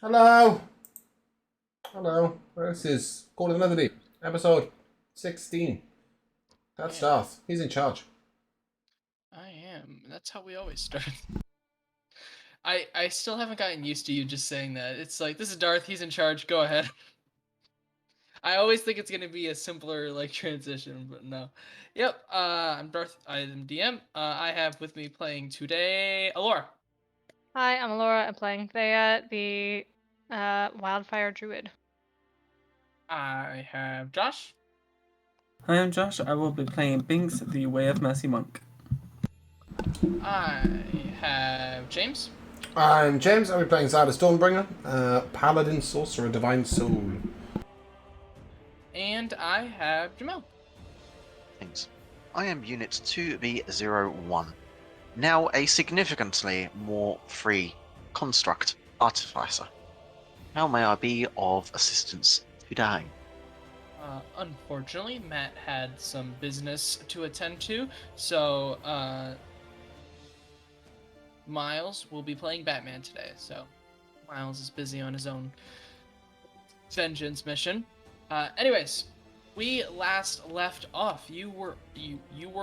Hello. Hello. This is Call of the Netherdeep, episode 16. That's Yeah, Darth. He's in charge. I am. That's how we always start. I still haven't gotten used to you just saying that. It's like, this is Darth, he's in charge, go ahead. I always think it's gonna be a simpler like transition, but no. Yep, I'm Darth, I am DM. I have with me playing today Alora. Hi, I'm Laura. I'm playing Thea, the wildfire druid. I have Josh. Hi, I'm Josh. I will be playing Binks, the Way of Mercy Monk. I have James. I'm James. I'll be playing Zyda Stormbringer, Paladin, Sorcerer, Divine Soul. And I have Jamel. Things. I am Unit 2B01, now a significantly more free construct artificer. How may I be of assistance today? Unfortunately, Matt had some business to attend to, so Miles will be playing Batman today. So Miles is busy on his own vengeance mission. Anyways, we last left off. You were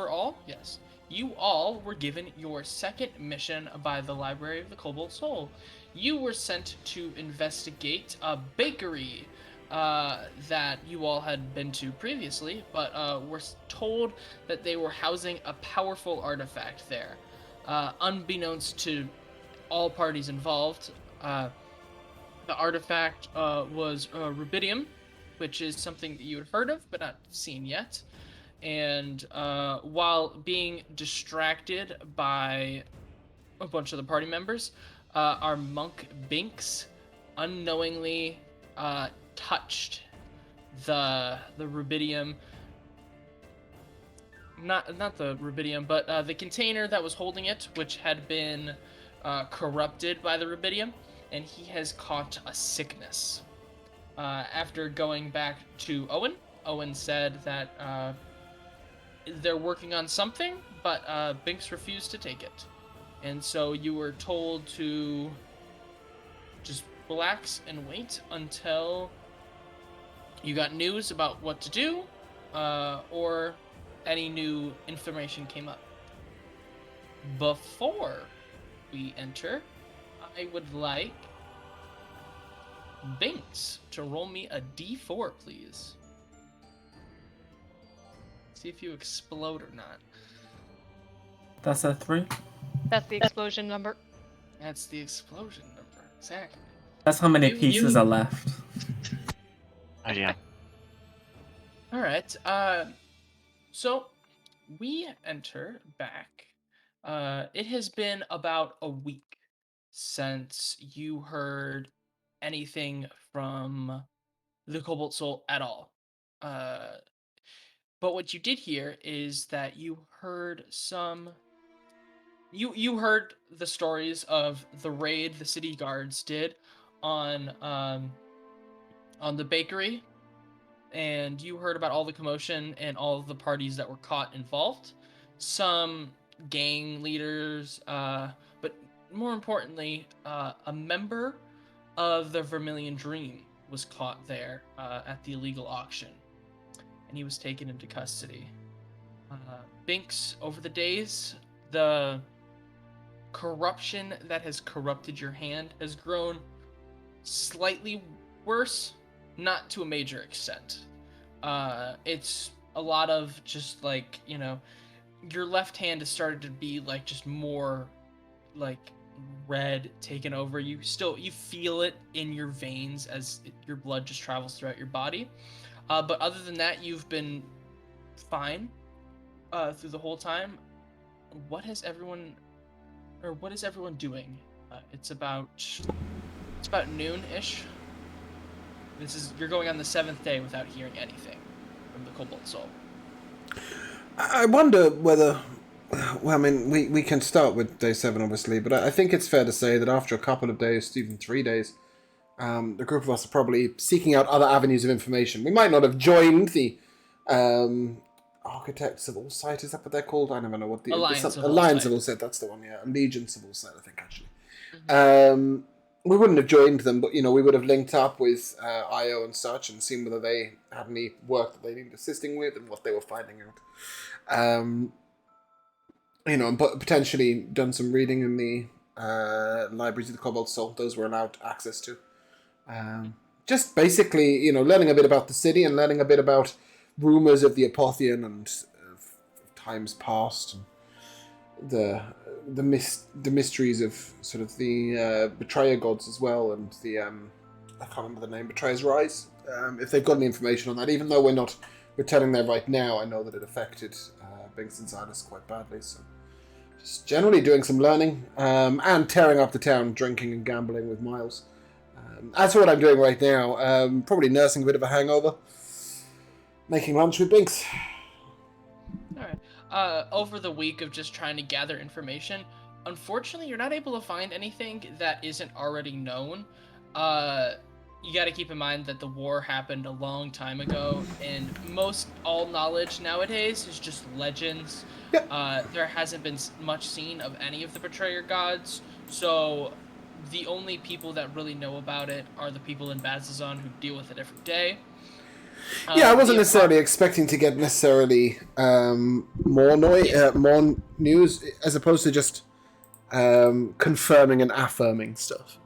all, yes. You all were given your second mission by the Library of the Cobalt Soul. You were sent to investigate a bakery that you all had been to previously, but were told that they were housing a powerful artifact there. Unbeknownst to all parties involved, the artifact was rubidium, which is something that you had heard of but not seen yet. And while being distracted by a bunch of the party members, our monk Binks unknowingly touched the rubidium. Not the rubidium, but the container that was holding it, which had been corrupted by the rubidium, and he has caught a sickness. After going back to Owen said that they're working on something, but Binks refused to take it. And so you were told to just relax and wait until you got news about what to do, or any new information came up. Before we enter, I would like Binks to roll me a d4, please. See if you explode or not. That's a 3. That's the explosion number. That's the explosion number. Exactly. That's how many You- pieces you- are left. Oh yeah. Alright, so we enter back. It has been about a week since you heard anything from the Cobalt Soul at all. But what you did hear is that you heard you heard the stories of the raid the city guards did on the bakery, and you heard about all the commotion and all of the parties that were caught involved. Some gang leaders, but more importantly, a member of the Vermilion Dream was caught there at the illegal auction, and he was taken into custody. Binks, over the days, the corruption that has corrupted your hand has grown slightly worse, not to a major extent. It's a lot of just like, your left hand has started to be like just more like red taken over. You feel it in your veins as your blood just travels throughout your body. But other than that, you've been fine through the whole time. What is everyone doing? It's about noon-ish. You're going on the 7th day without hearing anything from the Cobalt Soul. I wonder whether... Well, I mean, we can start with day 7, obviously, but I think it's fair to say that after a couple of days, even 3 days, the group of us are probably seeking out other avenues of information. We might not have joined the Architects of All Sight, is that what they're called? I never know what the... Alliance of Alliance All of All Sight, that's the one, yeah. Allegiance of All Sight, I think, actually. Mm-hmm. we wouldn't have joined them, but we would have linked up with IO and such and seen whether they had any work that they needed assisting with and what they were finding out. And potentially done some reading in the libraries of the Cobalt Soul. Those were allowed access to. Just basically, learning a bit about the city and learning a bit about rumors of the Apotheon and times past, and the mysteries of sort of the betrayer gods as well, and the I can't remember the name, Betrayer's Rise. If they've got any information on that, even though we're telling there right now, I know that it affected Binks and Xylus quite badly. So just generally doing some learning and tearing up the town, drinking and gambling with Miles. That's what I'm doing right now. Probably nursing a bit of a hangover. Making lunch with Binks. All right. Over the week of just trying to gather information, unfortunately, you're not able to find anything that isn't already known. You got to keep in mind that the war happened a long time ago, and most all knowledge nowadays is just legends. Yep. There hasn't been much seen of any of the betrayer gods, so the only people that really know about it are the people in Bazazon who deal with it every day. Yeah, I wasn't necessarily expecting to get necessarily more news as opposed to just confirming and affirming stuff.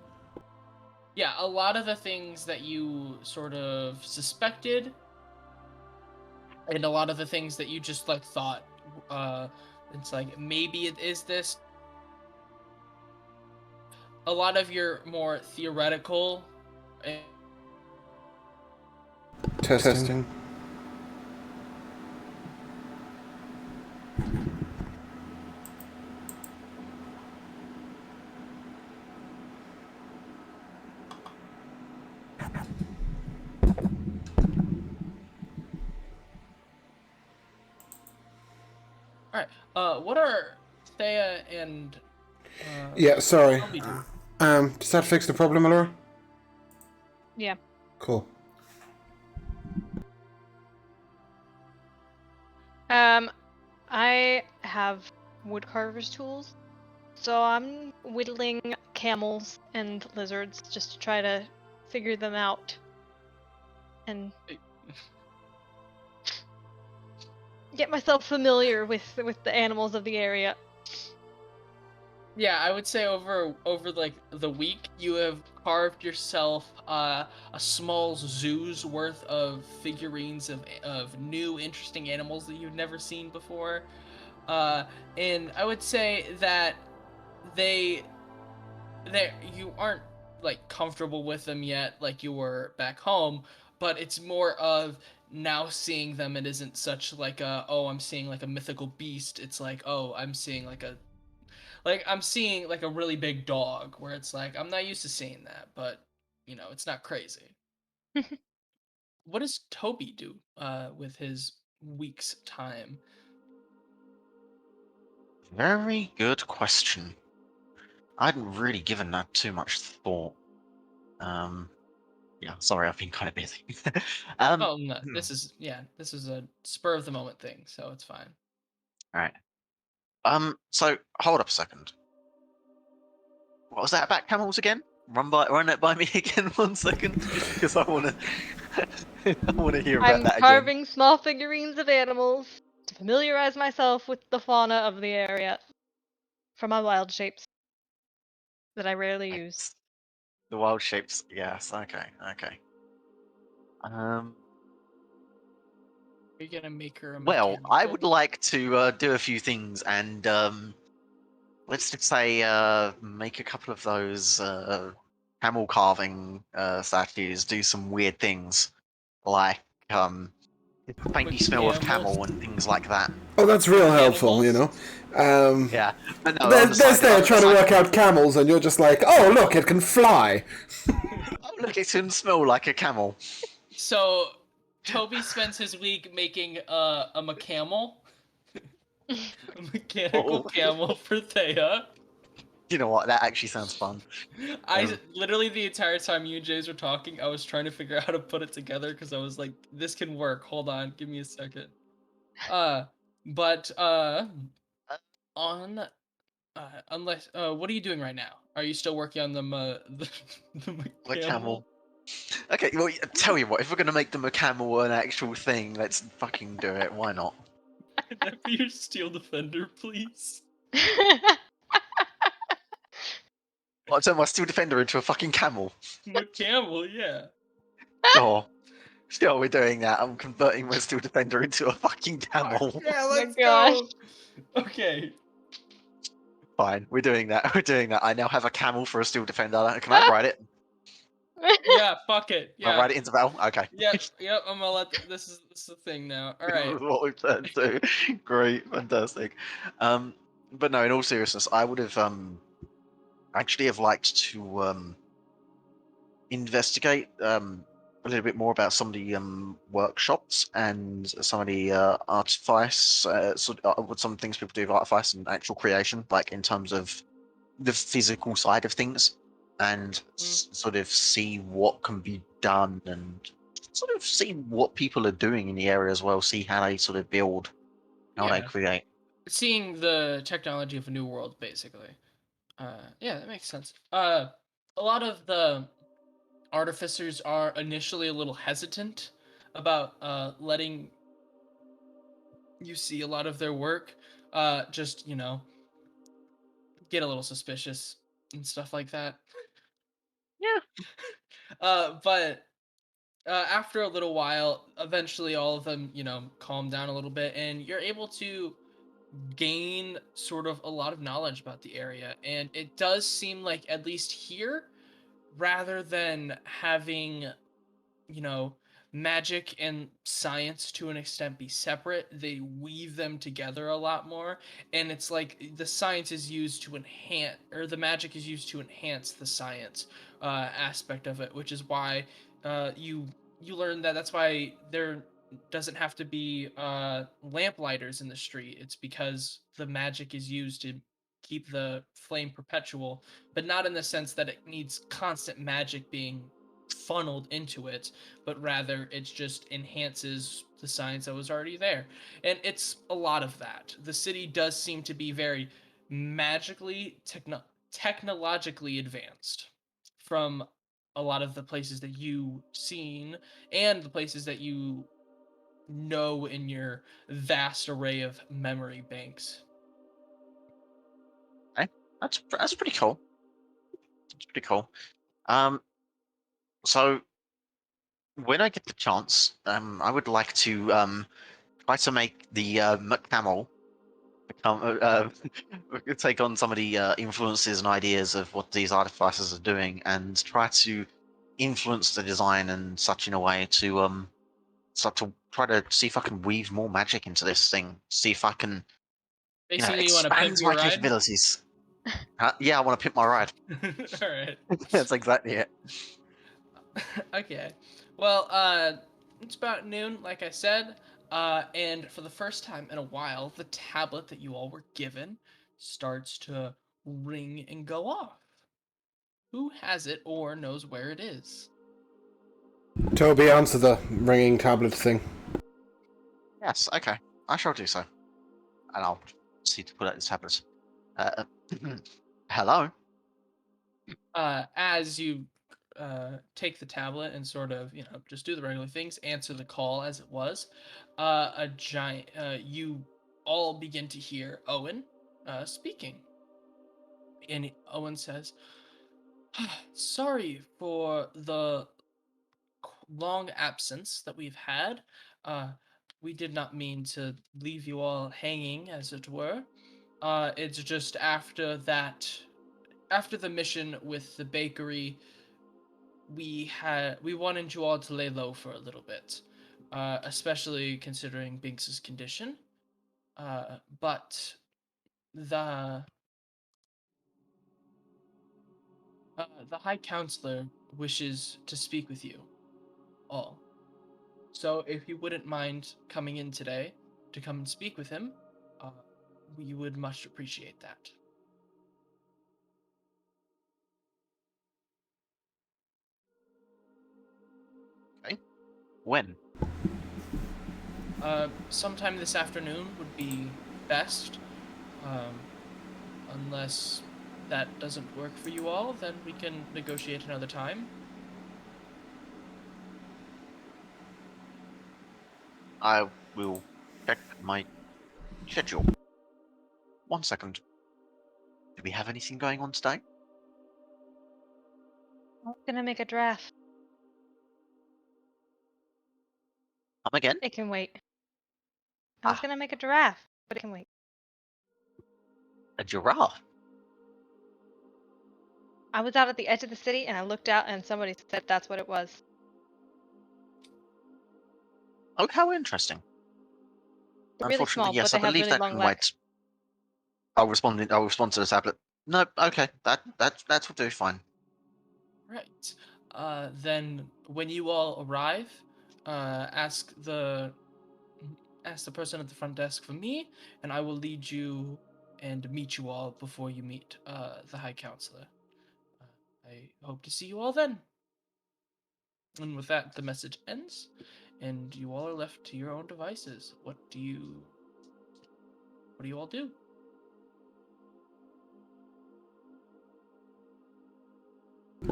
Yeah, a lot of the things that you sort of suspected, and a lot of the things that you just like thought, it's like maybe it is this. A lot of your more theoretical. Testing. All right. What are Thea and? Yeah, sorry. Toby do? Does that fix the problem, Laura? Yeah. Cool. I have woodcarver's tools, so I'm whittling camels and lizards just to try to figure them out and get myself familiar with the animals of the area. Yeah, I would say over like the week you have carved yourself a small zoo's worth of figurines of new interesting animals that you've never seen before, and I would say that they you aren't like comfortable with them yet like you were back home, but it's more of now seeing them. It isn't such like I'm seeing like a mythical beast. It's like, oh, I'm seeing I'm seeing like a really big dog, where it's like I'm not used to seeing that, but it's not crazy. What does Toby do with his week's time? Very good question. I hadn't really given that too much thought. Yeah, sorry, I've been kind of busy. Oh no, this is a spur of the moment thing, so it's fine. All right. So hold up a second. What was that about camels again? Run it by me again 1 second, just because I wanna I wanna hear about I'm that again. carving small figurines of animals to familiarize myself with the fauna of the area for my wild shapes that I rarely use. The wild shapes, yes. Okay. Are you gonna make her a Well, I mechanical? would like to do a few things, and let's just say make a couple of those camel carving statues do some weird things, like faintly With smell of camels? camel and things like that. Oh, that's real helpful, Cannibals? Yeah, but no, There's there trying to work out camels, and you're just like, oh, look, it can fly. Oh, look, it can smell like a camel. So Toby spends his week making a camel. A mechanical Oh. camel for Thea. You know what? That actually sounds fun. I literally the entire time you and Jays were talking, I was trying to figure out how to put it together because I was like, this can work. Hold on, give me a second. But on Unless, what are you doing right now? Are you still working on the My camel? camel. Okay, well, tell you what, if we're gonna make the camel an actual thing, let's fucking do it. Why not? Could that be your steel defender, please? I'll turn my steel defender into a fucking camel. My camel, yeah. Sure. Sure, we're doing that. I'm converting my steel defender into a fucking camel. Fuck, yeah, Oh my let's gosh. go. Okay. Fine, we're doing that. We're doing that. I now have a camel for a steel defender. Can I ride it? Yeah, fuck it. Can I Yeah. ride it into battle? Okay. Yep, I'm gonna let this is the thing now. All right. What we've turned to. Great, fantastic. But no, in all seriousness, I would have actually have liked to investigate a little bit more about some of the workshops and some of the artifice, what some things people do with artifice and actual creation, like in terms of the physical side of things, and sort of see what can be done and sort of see what people are doing in the area as well, see how they sort of build, how they Yeah. create. Seeing the technology of a new world, basically. Yeah, that makes sense. A lot of the artificers are initially a little hesitant about letting you see a lot of their work. Just get a little suspicious and stuff like that. Yeah. But after a little while, eventually all of them, calm down a little bit, and you're able to gain sort of a lot of knowledge about the area. And it does seem like, at least here, rather than having you know, magic and science to an extent be separate, they weave them together a lot more. And it's like the science is used to enhance, or the magic is used to enhance the science aspect of it, which is why you learn that that's why there doesn't have to be lamplighters in the street. It's because the magic is used to keep the flame perpetual, but not in the sense that it needs constant magic being funneled into it, but rather it just enhances the science that was already there. And it's a lot of that. The city does seem to be very magically, technologically advanced from a lot of the places that you've seen and the places that you know in your vast array of memory banks. Okay. That's pretty cool. It's pretty cool. Um, so when I get the chance, I would like to try to make the camel become take on some of the influences and ideas of what these artificers are doing, and try to influence the design and such in a way to start to try to see if I can weave more magic into this thing. See if I can, Basically, you want to expand pimp my your ride? capabilities. Yeah, I want to pimp my ride. All right. That's exactly it. Okay. Well, it's about noon, like I said. And for the first time in a while, the tablet that you all were given starts to ring and go off. Who has it or knows where it is? Toby, answer the ringing tablet thing. Yes, okay. I shall do so. And I'll see to put out this tablet. Uh, hello? As you take the tablet and sort of, just do the regular things, answer the call as it was, you all begin to hear Owen speaking. And Owen says, sorry for the long absence that we've had. We did not mean to leave you all hanging, as it were. It's just after the mission with the bakery, we wanted you all to lay low for a little bit, especially considering Binks's condition. But the the High Counselor wishes to speak with you all. So if you wouldn't mind coming in today to come and speak with him, uh, we would much appreciate that. Okay. When? Sometime this afternoon would be best. Um, Unless that doesn't work for you all, then we can negotiate another time. I will check my schedule. 1 second. Do we have anything going on today? I was gonna make a draft. Come again? It can wait. I was Ah, gonna make a giraffe, but it can wait. a giraffe. I was out at the edge of the city and I looked out and somebody said that's what it was. Oh, how interesting. They're really Unfortunately, small, but yes, I they have believe really that long can legs. wait. I'll respond to the tablet. No, okay, that will do fine. Right. Then when you all arrive, ask the person at the front desk for me, and I will lead you and meet you all before you meet the High Counselor. I hope to see you all then. And with that, the message ends, and you all are left to your own devices. What do you all do?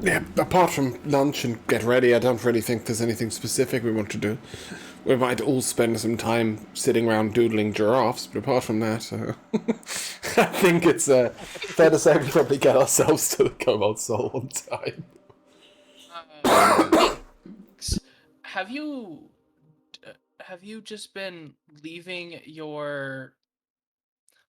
Yeah, apart from lunch and get ready, I don't really think there's anything specific we want to do. We might all spend some time sitting around doodling giraffes, but apart from that, I think it's fair to say we probably get ourselves to the Cobalt Soul on time. Binks, have you just been leaving your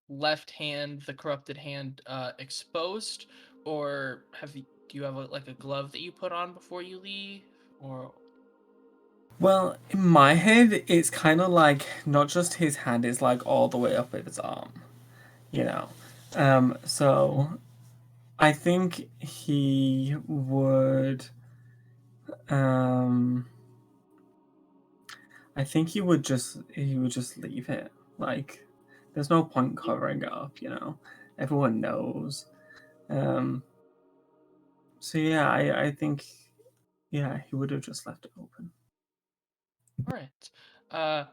left hand, the corrupted hand, exposed, or do you have like a glove that you put on before you leave, or? Well, in my head, it's kind of like not just his hand is like all the way up at his arm, you know. So I think he would. Um, I think he would just leave it. Like, there's no point covering it up, you know. Everyone knows. Um, so yeah, I think yeah he would have just left it open. All right. Uh,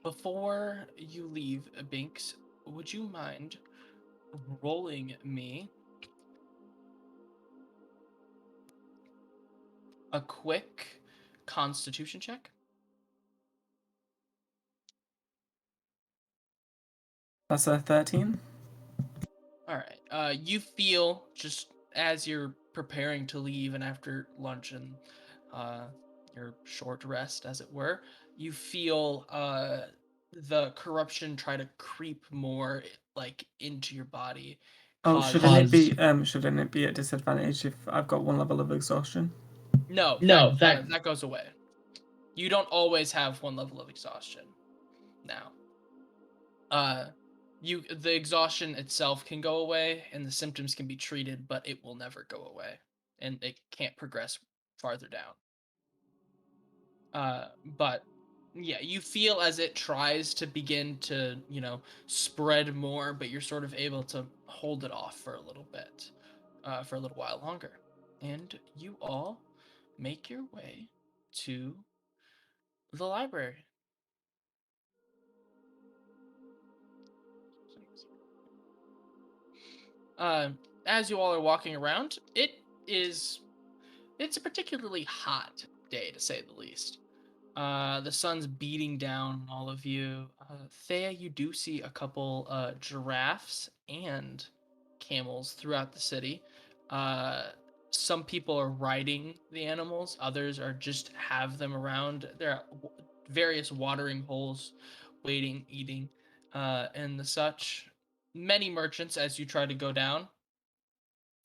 Before you leave, Binks, would you mind rolling me a quick Constitution check? That's a 13. All right. You feel just as you're preparing to leave and after lunch and uh, your short rest, as it were, you feel the corruption try to creep more like into your body, Oh, cause shouldn't it be at disadvantage if I've got one level of exhaustion? no, No, that that goes away. You don't always have one level of exhaustion now. The exhaustion itself can go away and the symptoms can be treated, but it will never go away and it can't progress farther down. But yeah, you feel as it tries to begin to, spread more, but you're sort of able to hold it off for a little bit, for a little while longer. And you all make your way to the library. Uh, as you all are walking around, it's a particularly hot day to say the least. The sun's beating down on all of you. Thea, you do see a couple giraffes and camels throughout the city. Uh, some people are riding the animals, others are just have them around. There are various watering holes, waiting, eating, and the such. Many merchants, as you try to go down,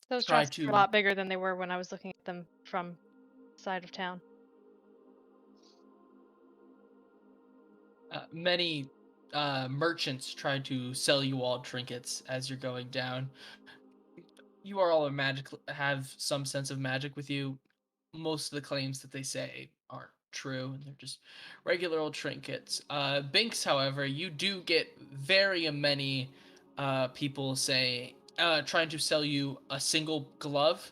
Those try drafts are a to lot bigger than they were when I was looking at them from the side of town. many merchants try to sell you all trinkets as you're going down. You are all have some sense of magic with you. Most of the claims that they say aren't true, and they're just regular old trinkets. Binks, however, you do get very many people trying to sell you a single glove,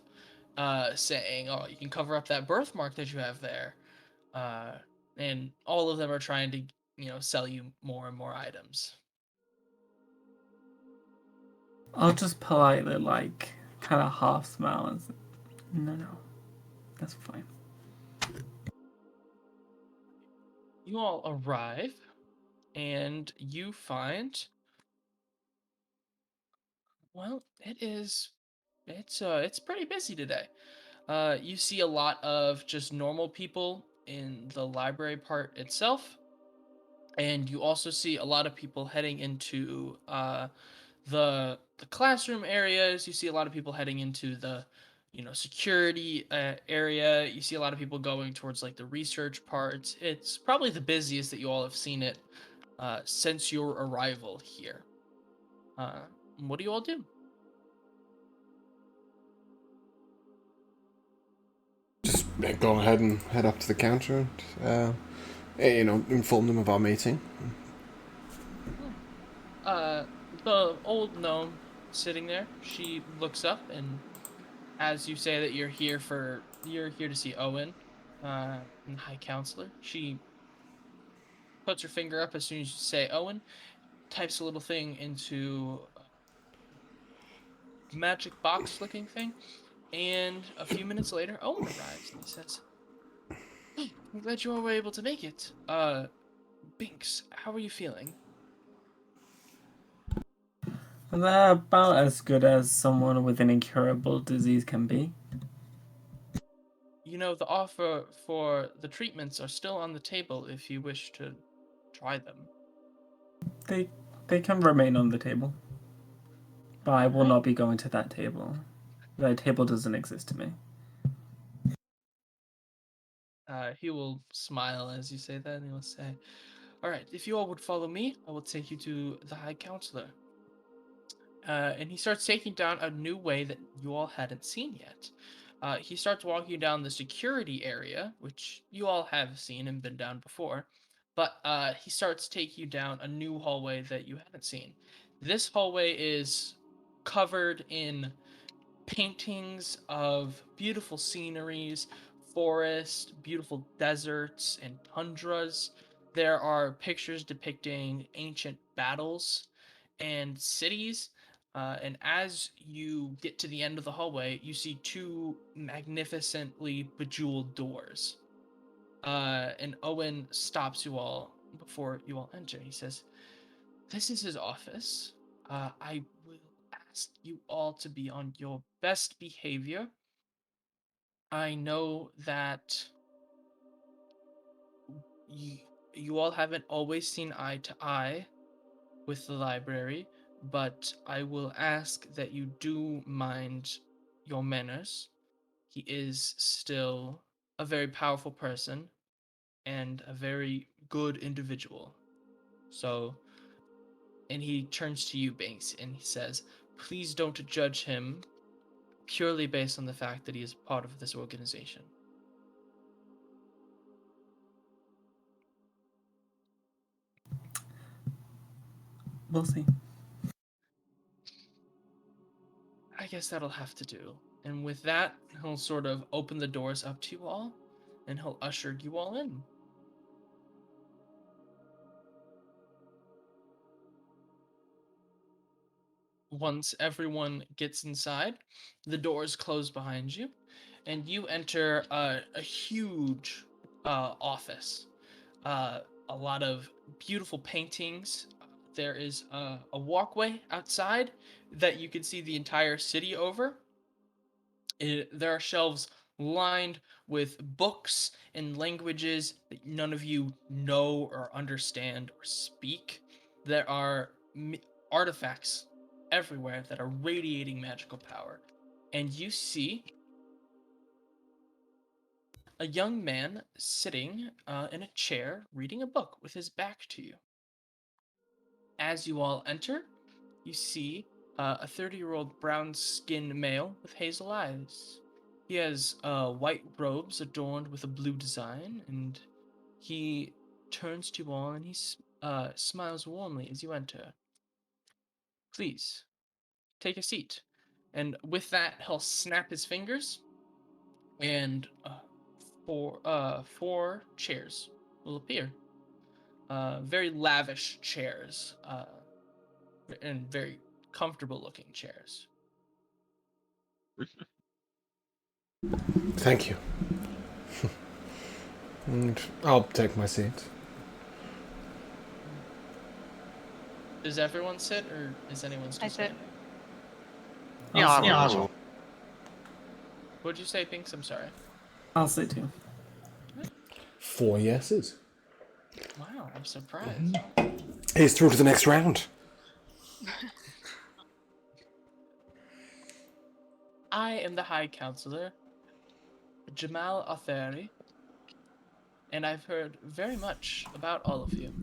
saying, "Oh, you can cover up that birthmark that you have there." Uh, and all of them are trying to, sell you more and more items. I'll just politely, like, kind of half smile and say, no, that's fine. You all arrive, and you find, well, it's pretty busy today. You see a lot of just normal people in the library part itself, and you also see a lot of people heading into the classroom areas. You see a lot of people heading into the security area. You see a lot of people going towards like the research parts. It's probably the busiest that you all have seen it since your arrival here. Uh, what do you all do? Just go ahead and head up to the counter and, inform them of our meeting. Hmm. The old gnome sitting there, she looks up, and as you say that you're here to see Owen, the High Counselor, she puts her finger up as soon as you say Owen, types a little thing into a magic box looking thing, and a few minutes later, Owen arrives and he says, "Hey, I'm glad you all were able to make it. Binks, how are you feeling?" They're about as good as someone with an incurable disease can be. The offer for the treatments are still on the table if you wish to try them. They they can remain on the table. But I will Alright. not be going to that table. That table doesn't exist to me. He will smile as you say that, and he will say, "All right, if you all would follow me, I will take you to the High Counselor." And he starts taking down a new way that you all hadn't seen yet. He starts walking down the security area, which you all have seen and been down before, but he starts taking you down a new hallway that you hadn't seen. This hallway is covered in paintings of beautiful sceneries, forests, beautiful deserts, and tundras. There are pictures depicting ancient battles and cities. And as you get to the end of the hallway, you see two magnificently bejeweled doors. And Owen stops you all before you all enter. He says, "This is his office. I will ask you all to be on your best behavior. I know that you, you all haven't always seen eye to eye with the library, but I will ask that you do mind your manners. He is still a very powerful person and a very good individual. So," and he turns to you, Banks, and he says, "Please don't judge him purely based on the fact that he is part of this organization." We'll see. I guess that'll have to do. And with that, he'll sort of open the doors up to you all, and he'll usher you all in. Once everyone gets inside, the doors close behind you, and you enter a huge office. Uh, a lot of beautiful paintings. There is a walkway outside that you can see the entire city over. There are shelves lined with books in languages that none of you know or understand or speak. There are artifacts everywhere that are radiating magical power. And you see a young man sitting in a chair reading a book with his back to you. As you all enter, you see a 30-year-old brown-skinned male with hazel eyes. He has white robes adorned with a blue design, and he turns to you all and he smiles warmly as you enter. "Please, take a seat." And with that, he'll snap his fingers, and four chairs will appear. Very lavish chairs, and very comfortable-looking chairs. Thank you. And I'll take my seat. Does everyone sit, or is anyone still I sit. standing? Yeah, I'll I sit. will. What'd you say, Pinks? I'm sorry. I'll sit too. 4 yeses. Wow, I'm surprised. He's through to the next round. I am the High Counselor, Jamal Atheri, and I've heard very much about all of you.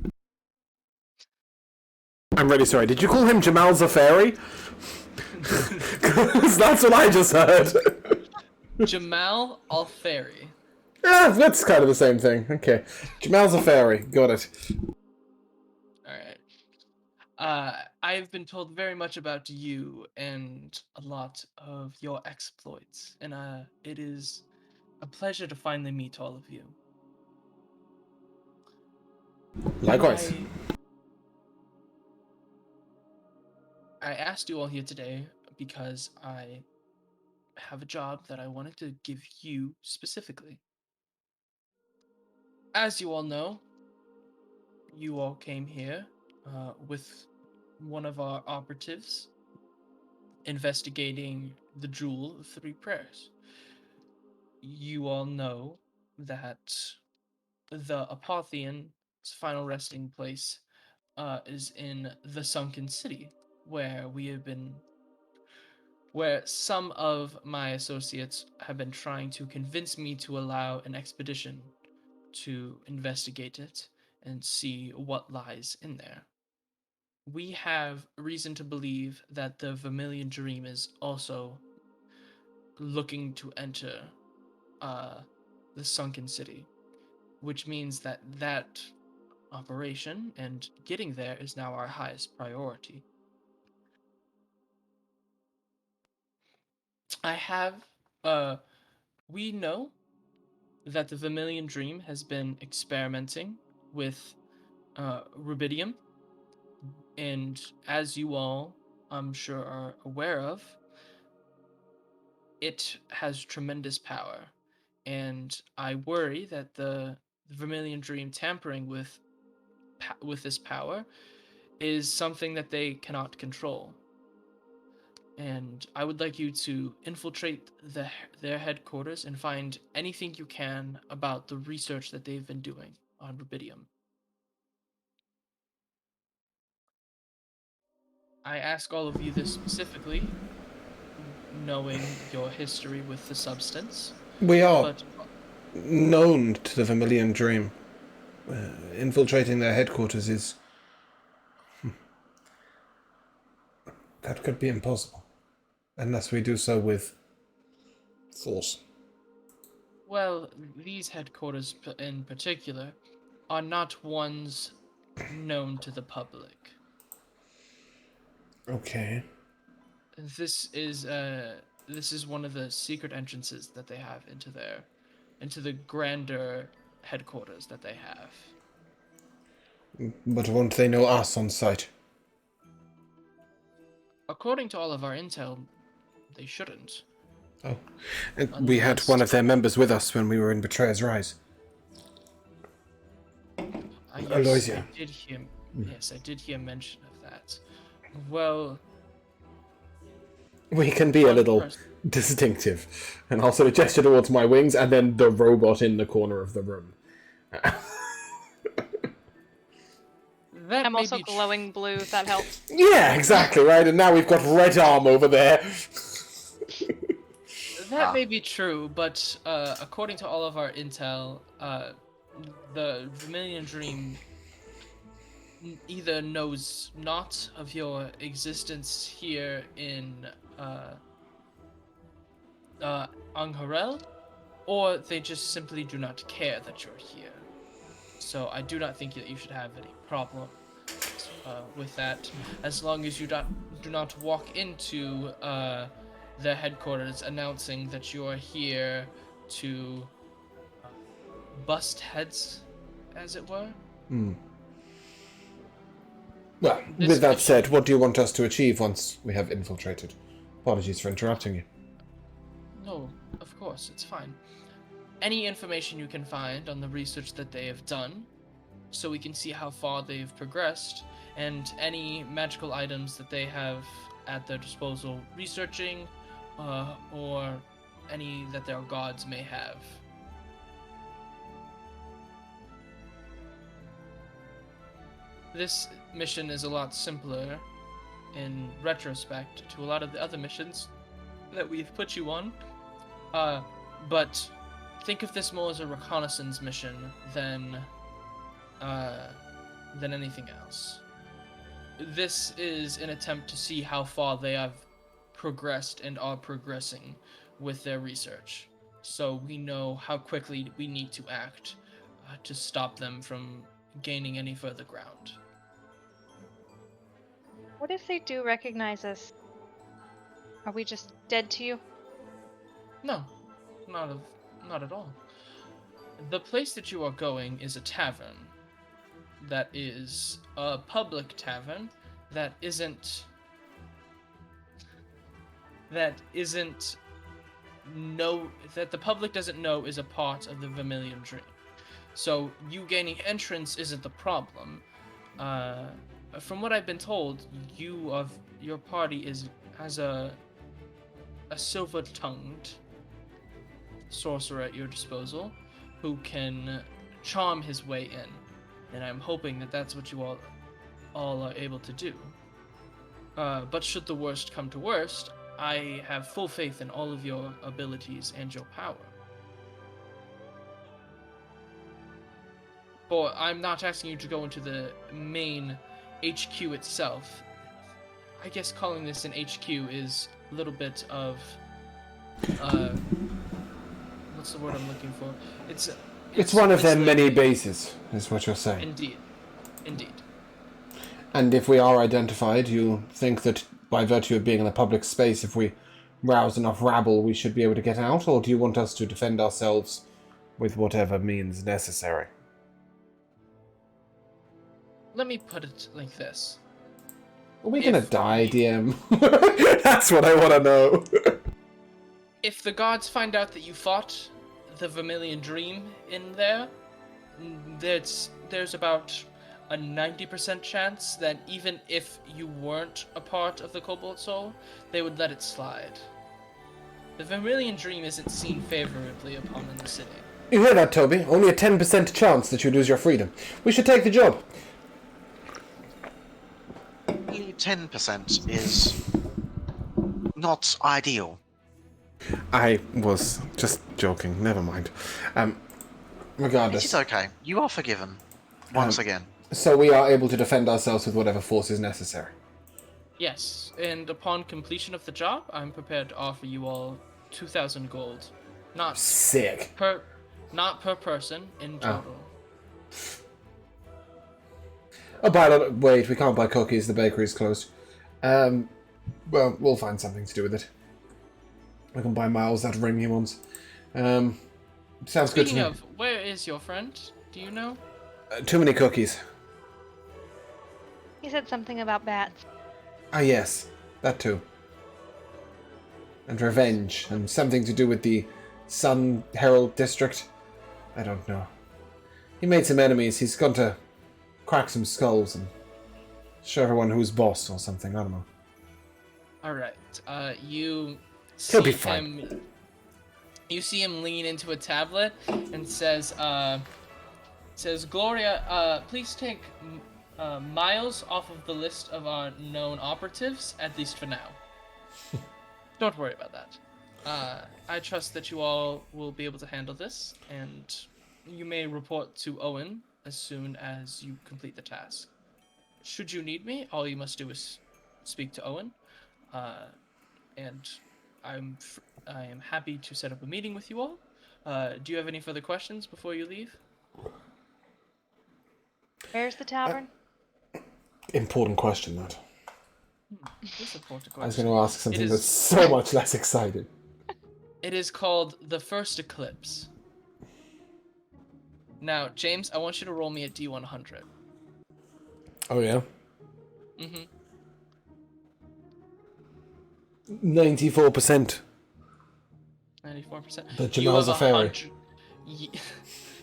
I'm really sorry. Did you call him Jamal Zafari? Because that's what I just heard. Jamal Altheri. Yeah, that's kind of the same thing. Okay. Jamal Zafari. Got it. Alright. I've been told very much about you and a lot of your exploits, and it is a pleasure to finally meet all of you. Likewise. And I asked you all here today because I have a job that I wanted to give you specifically. As you all know, you all came here with one of our operatives investigating the Jewel of Three Prayers. You all know that the Apotheon's final resting place is in the Sunken City, where where some of my associates have been trying to convince me to allow an expedition to investigate it and see what lies in there. We have reason to believe that the Vermilion Dream is also looking to enter the Sunken City, which means that operation and getting there is now our highest priority. We know that the Vermilion Dream has been experimenting with rubidium, and as you all, I'm sure, are aware of, it has tremendous power, and I worry that the Vermilion Dream tampering with this power is something that they cannot control. And I would like you to infiltrate their headquarters and find anything you can about the research that they've been doing on rubidium. I ask all of you this specifically, knowing your history with the substance, We are but known to the Vermilion Dream. Infiltrating their headquarters is... that could be impossible. Unless we do so with force. well, these headquarters in particular are not ones known to the public. Okay. This is one of the secret entrances that they have into the grander headquarters that they have. But won't they know us on sight? According to all of our intel, they shouldn't. Oh. And we had one of their members with us when we were in Betrayer's Rise. Yes, Aloysia. I did hear. Yes, I did hear mention of that. Well, We can be a one little person- distinctive. And I'll sort of gesture towards my wings and then the robot in the corner of the room. That I'm may also be glowing blue, if that helps. Yeah, exactly, right? And now we've got Red Arm over there. That may be true, but according to all of our intel, the Vermilion Dream either knows not of your existence here in Angharel, or they just simply do not care that you're here. So I do not think that you should have any problem with that, as long as you do not walk into the headquarters announcing that you are here to bust heads, as it were. Well, This with that mission- said, what do you want us to achieve once we have infiltrated? Apologies for interrupting you. No, of course, it's fine. Any information you can find on the research that they have done, so we can see how far they've progressed, and any magical items that they have at their disposal researching, or any that their gods may have. This mission is a lot simpler in retrospect to a lot of the other missions that we've put you on. But think of this more as a reconnaissance mission than anything else. This is an attempt to see how far they have progressed and are progressing with their research, so we know how quickly we need to act to stop them from gaining any further ground. What if they do recognize us? Are we just dead to you? No, not at all. The place that you are going is a tavern. That is a public tavern that isn't that the public doesn't know is a part of the Vermilion Dream. So you gaining entrance isn't the problem. From what I've been told, your party has a silver-tongued sorcerer at your disposal who can charm his way in, and I'm hoping that that's what you all are able to do. But should the worst come to worst, I have full faith in all of your abilities and your power. But I'm not asking you to go into the main HQ itself. I guess calling this an HQ is a little bit of what's the word I'm looking for? It's one of their many misleading. bases, is what you're saying. Indeed. And if we are identified, you think that by virtue of being in a public space, if we rouse enough rabble, we should be able to get out? Or do you want us to defend ourselves with whatever means necessary? Let me put it like this. Are we gonna If die, DM? That's what I want to know. If the gods find out that you fought the Vermilion Dream in there, there's about a 90% chance that even if you weren't a part of the Cobalt Soul, they would let it slide. The Vermilion Dream isn't seen favorably upon in the city. You hear that, Toby? Only a 10% chance that you lose your freedom. We should take the job. 10% is not ideal. I was just joking. Never mind. Regardless. It's okay. You are forgiven. Once again. So we are able to defend ourselves with whatever force is necessary. Yes, and upon completion of the job, I'm prepared to offer you all 2,000 gold. Sick. Not per person, in total. Oh, wait, we can't buy cookies. The bakery's closed. Well, we'll find something to do with it. I can buy Miles that ring he wants. Sounds good to Speaking me. of, where is your friend? Do you know? Too many cookies. He said something about bats. Ah, yes. That too. And revenge. And something to do with the Sun Herald District. I don't know. He made some enemies. He's gone to crack some skulls and show everyone who's boss or something. I don't know. Alright, you He'll be see fine. him... You see him lean into a tablet and says, Gloria, please take Miles off of the list of our known operatives, at least for now. Don't worry about that. I trust that you all will be able to handle this, and you may report to Owen as soon as you complete the task. Should you need me, all you must do is speak to Owen, and I am happy to set up a meeting with you all. Do you have any further questions before you leave? Where's the tavern? Important question, that. This is a important I was question. going to ask something It is- that's so much less exciting. It is called the First Eclipse. Now, James, I want you to roll me a D100. Oh, yeah? Mm-hmm. 94%. 94%. That You have Jamal's a fairy.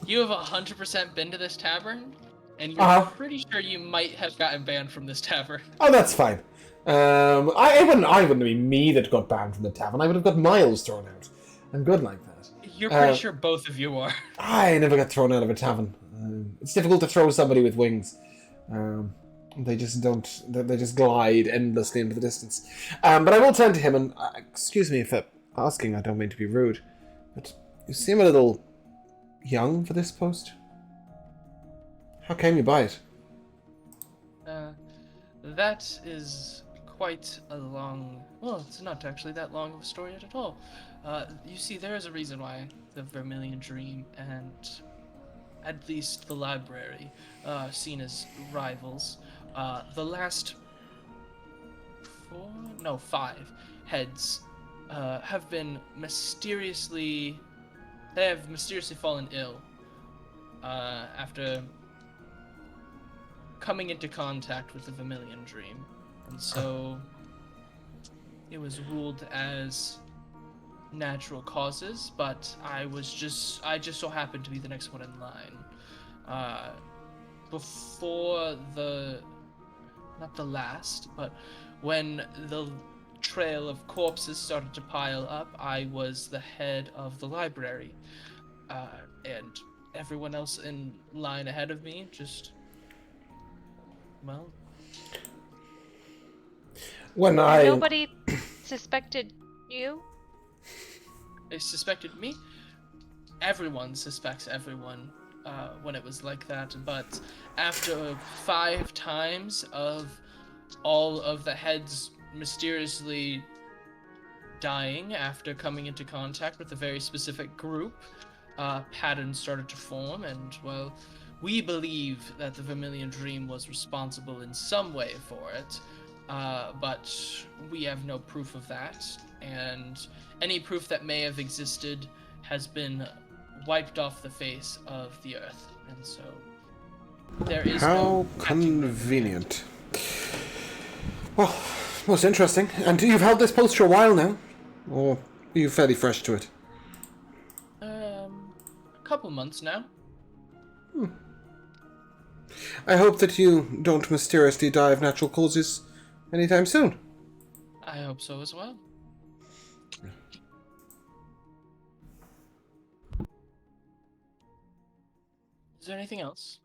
You have 100% been to this tavern, and you're Uh-huh. pretty sure you might have gotten banned from this tavern. Oh, that's fine. I wouldn't be me that got banned from the tavern. I would have got miles thrown out. I'm good like that. You're pretty sure both of you are. I never got thrown out of a tavern. It's difficult to throw somebody with wings. They just don't. They just glide endlessly into the distance. But I will turn to him and excuse me for asking. I don't mean to be rude, but you seem a little young for this post. How came you by it? That is quite a long... Well, it's not actually that long of a story at all. You see, there is a reason why the Vermilion Dream and at least the library seen as rivals. The last 5 heads have been mysteriously... They have mysteriously fallen ill after coming into contact with the Vermilion Dream. And so it was ruled as natural causes, but I just so happened to be the next one in line. Before not the last, but when the trail of corpses started to pile up, I was the head of the library. And everyone else in line ahead of me just... Well, When I Nobody suspected you? they suspected me. Everyone suspects everyone when it was like that, but after 5 times of all of the heads mysteriously dying after coming into contact with a very specific group, patterns started to form, and, well, we believe that the Vermilion Dream was responsible in some way for it, but we have no proof of that, and any proof that may have existed has been wiped off the face of the earth, and so there is how no... convenient. Well, most interesting. And you've held this post for a while now, or are you fairly fresh to it? A couple months now. I hope that you don't mysteriously die of natural causes anytime soon. I hope so as well. Is there anything else?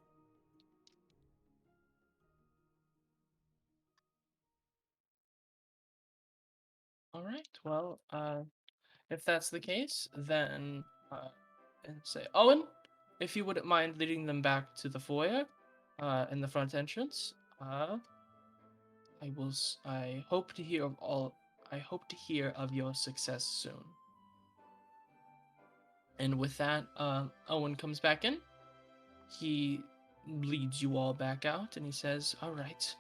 All right. Well, if that's the case, then and say, Owen, if you wouldn't mind leading them back to the foyer, in the front entrance. I hope to hear of all. I hope to hear of your success soon. And with that, Owen comes back in. He leads you all back out, and he says, "All right,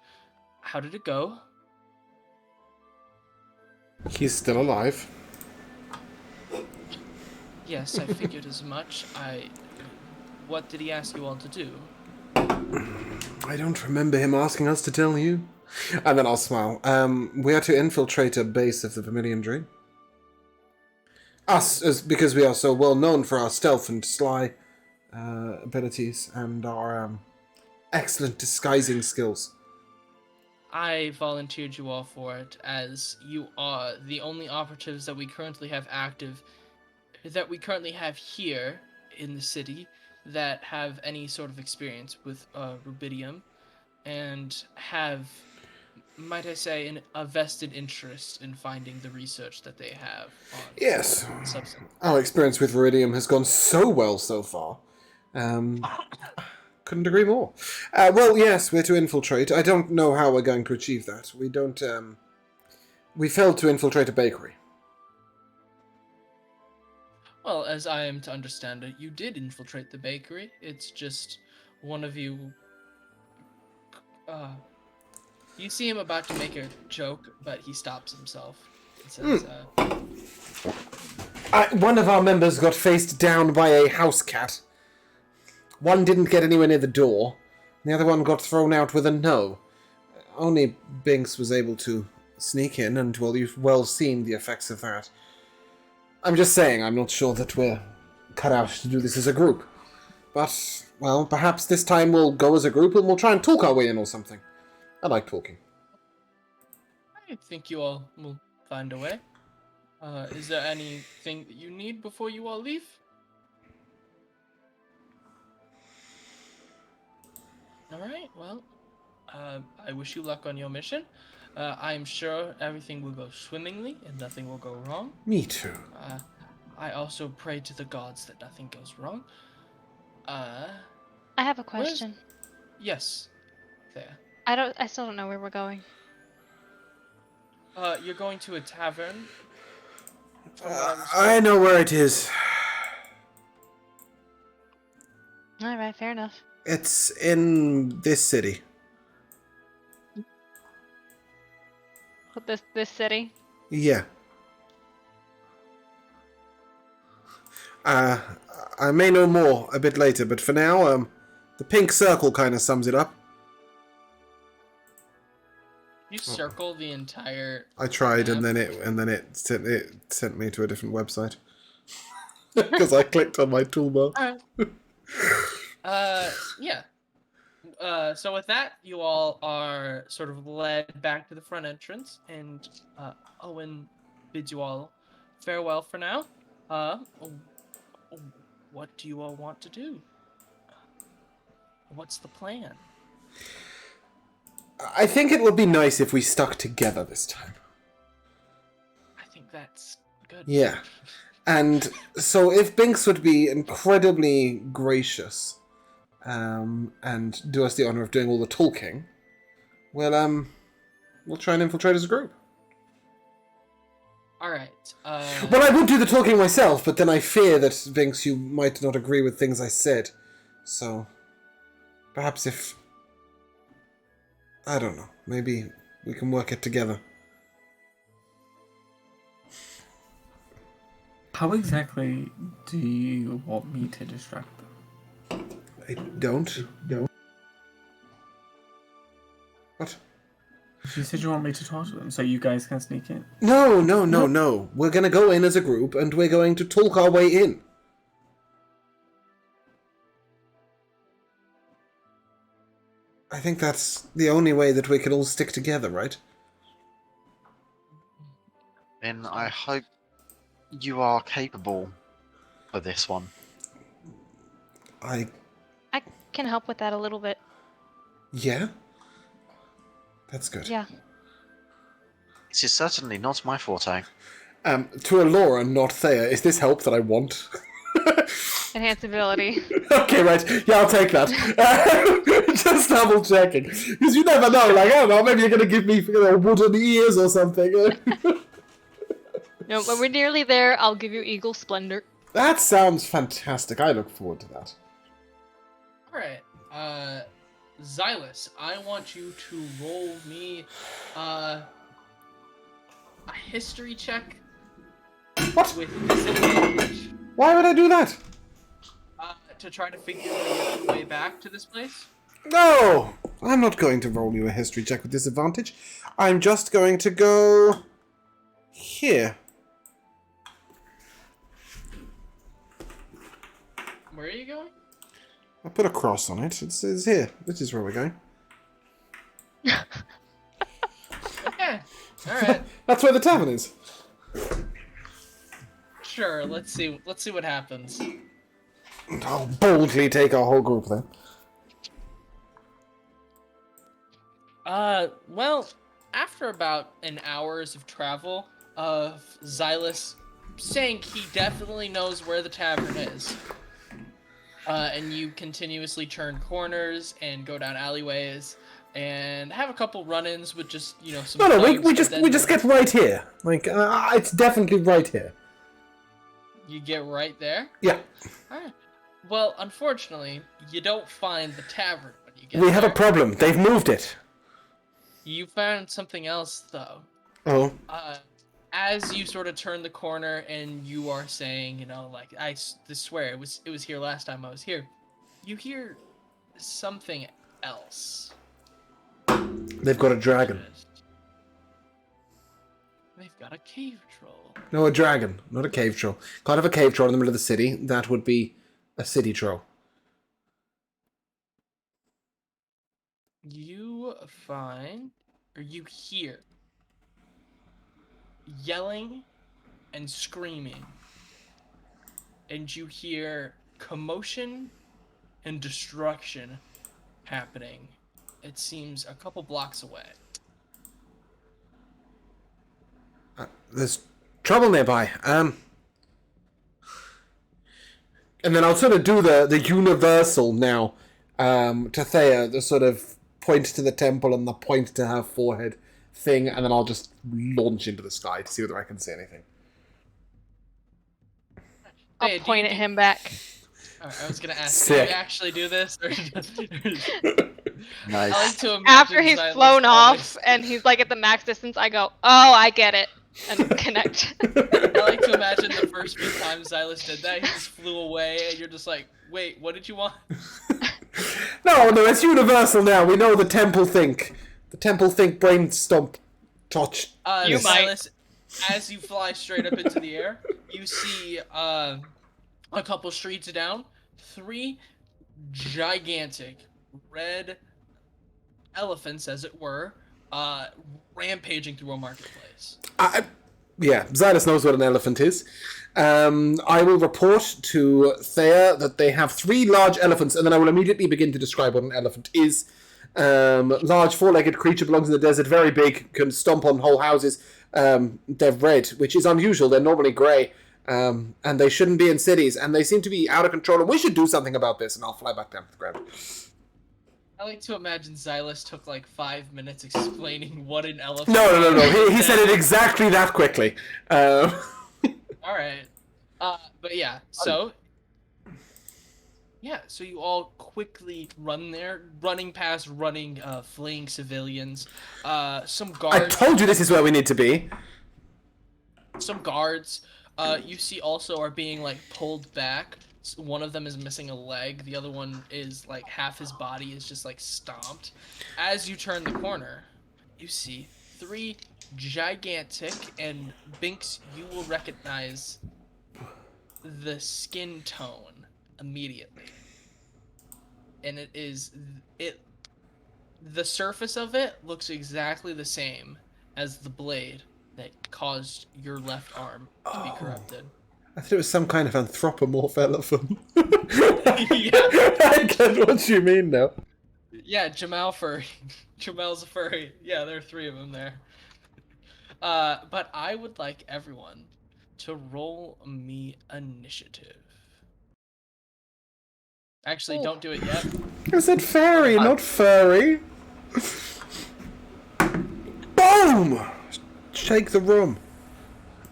how did it go?" He's still alive. Yes, I figured as much. What did he ask you all to do? I don't remember him asking us to tell you. And then I'll smile. We are to infiltrate a base of the Vermilion Dream. Because we are so well known for our stealth and sly abilities and our excellent disguising skills. I volunteered you all for it, as you are the only operatives that we currently have active, that we currently have here in the city, that have any sort of experience with rubidium, and have, might I say, a vested interest in finding the research that they have on Yes. substance. Our experience with Iridium has gone so well so far. Couldn't agree more. Well, yes, we're to infiltrate. I don't know how we're going to achieve that. We don't, we failed to infiltrate a bakery. Well, as I am to understand it, you did infiltrate the bakery. It's just one of you... you see him about to make a joke, but he stops himself. He says, One of our members got faced down by a house cat. One didn't get anywhere near the door. The other one got thrown out with a no. only Binks was able to sneak in, and well, you've well seen the effects of that. I'm just saying, I'm not sure that we're cut out to do this as a group. But, well, perhaps this time we'll go as a group and we'll try and talk our way in or something. I like talking. I think you all will find a way. Is there anything that you need before you all leave? All right. Well, I wish you luck on your mission. I'm sure everything will go swimmingly and nothing will go wrong. Me too. I also pray to the gods that nothing goes wrong. I have a question. Yes, there. I still don't know where we're going. You're going to a tavern. From what I'm I know where it is. All right, fair enough. It's in this city. This city. Yeah. I may know more a bit later, but for now, the pink circle kind of sums it up. You circle the entire. I tried, map. and then it sent me to a different website because I clicked on my toolbar. Alright. Yeah. So with that, you all are sort of led back to the front entrance, and Owen bids you all farewell for now. What do you all want to do? What's the plan? I think it would be nice if we stuck together this time. I think that's good. Yeah. And so if Binks would be incredibly gracious and do us the honor of doing all the talking, well, we'll try and infiltrate as a group. All right. Well, I would do the talking myself, but then I fear that, Binks, you might not agree with things I said. So, perhaps if... I don't know. Maybe we can work it together. How exactly do you want me to distract them? I don't. What? You said you want me to talk to them so you guys can sneak in. No. We're going to go in as a group and we're going to talk our way in. I think that's the only way that we can all stick together, right? Then I hope you are capable for this one. I can help with that a little bit. Yeah? That's good. Yeah. This is certainly not my forte. To Alora, not Thea, is this help that I want? Enhance ability. Okay, right. Yeah, I'll take that. Just double checking. Because you never know, like, I don't know, maybe you're going to give me wooden ears or something. No, when we're nearly there, I'll give you Eagle Splendor. That sounds fantastic. I look forward to that. All right. Xylus, I want you to roll me a history check. What? With disadvantage. Why would I do that? To try to figure your way back to this place. No! I'm not going to roll you a history check with disadvantage. I'm just going to go... here. Where are you going? I put a cross on it. It says here. This is where we're going. Okay. Alright. That's where the tavern is. Sure, let's see what happens. I'll boldly take our whole group then. Well, after about an hour's of travel, of Xylus saying he definitely knows where the tavern is. And you continuously turn corners and go down alleyways and have a couple run-ins with just, some No, thugs, we but then just get right here. Like, it's definitely right here. You get right there? Yeah. Alright. Well, unfortunately, you don't find the tavern when you get We have a there. problem. They've moved it. You found something else, though. Oh. As you sort of turn the corner and you are saying, I swear it was here last time I was here. You hear something else. They've got a dragon. They've got a cave troll. No, a dragon, not a cave troll. Can't have a cave troll in the middle of the city. That would be a city troll. You find, or you hear, yelling and screaming. And you hear commotion and destruction happening. It seems a couple blocks away. There's trouble nearby. And then I'll sort of do the universal now to Thea, the sort of point to the temple and the point to her forehead thing, and then I'll just launch into the sky to see whether I can see anything. I'll Hey, point at him back. I was gonna ask, Sick. do you actually do this? Or just... Nice. I like to imagine After he's Xylus flown always- off and he's like at the max distance, I go, oh, I get it, and connect. I like to imagine the first few times Xylus did that, he just flew away, and you're just like, wait, what did you want? No, it's universal now. We know the temple think. The temple think brain stump touch. You might. Xylus, as you fly straight up into the air, you see a couple streets down, 3 gigantic red elephants, as it were, rampaging through a marketplace. Yeah, Xylus knows what an elephant is. I will report to Thea that they have 3 large elephants, and then I will immediately begin to describe what an elephant is. Large 4-legged creature, belongs in the desert, very big, can stomp on whole houses. They're red, which is unusual. They're normally grey, and they shouldn't be in cities, and they seem to be out of control, and we should do something about this, and I'll fly back down to the ground. I like to imagine Xylus took like 5 minutes explaining what an elephant No. He said it exactly that quickly. Alright. But yeah, so... Yeah, so you all quickly run there, running past fleeing civilians. Some guards... I told you this is where we need to be. Some guards, you see also are being, like, pulled back. One of them is missing a leg. The other one is, like, half his body is just, like, stomped. As you turn the corner, you see 3 gigantic, and Binks, you will recognize the skin tone immediately. And the surface of it looks exactly the same as the blade that caused your left arm to be corrupted. I thought it was some kind of anthropomorph elephant. Yeah. I get what you mean now. Yeah, Jamal furry. Jamal's a furry. Yeah, there are 3 of them there. But I would like everyone to roll me initiative. Actually, don't do it yet. I said fairy, not furry. Boom! Shake the room.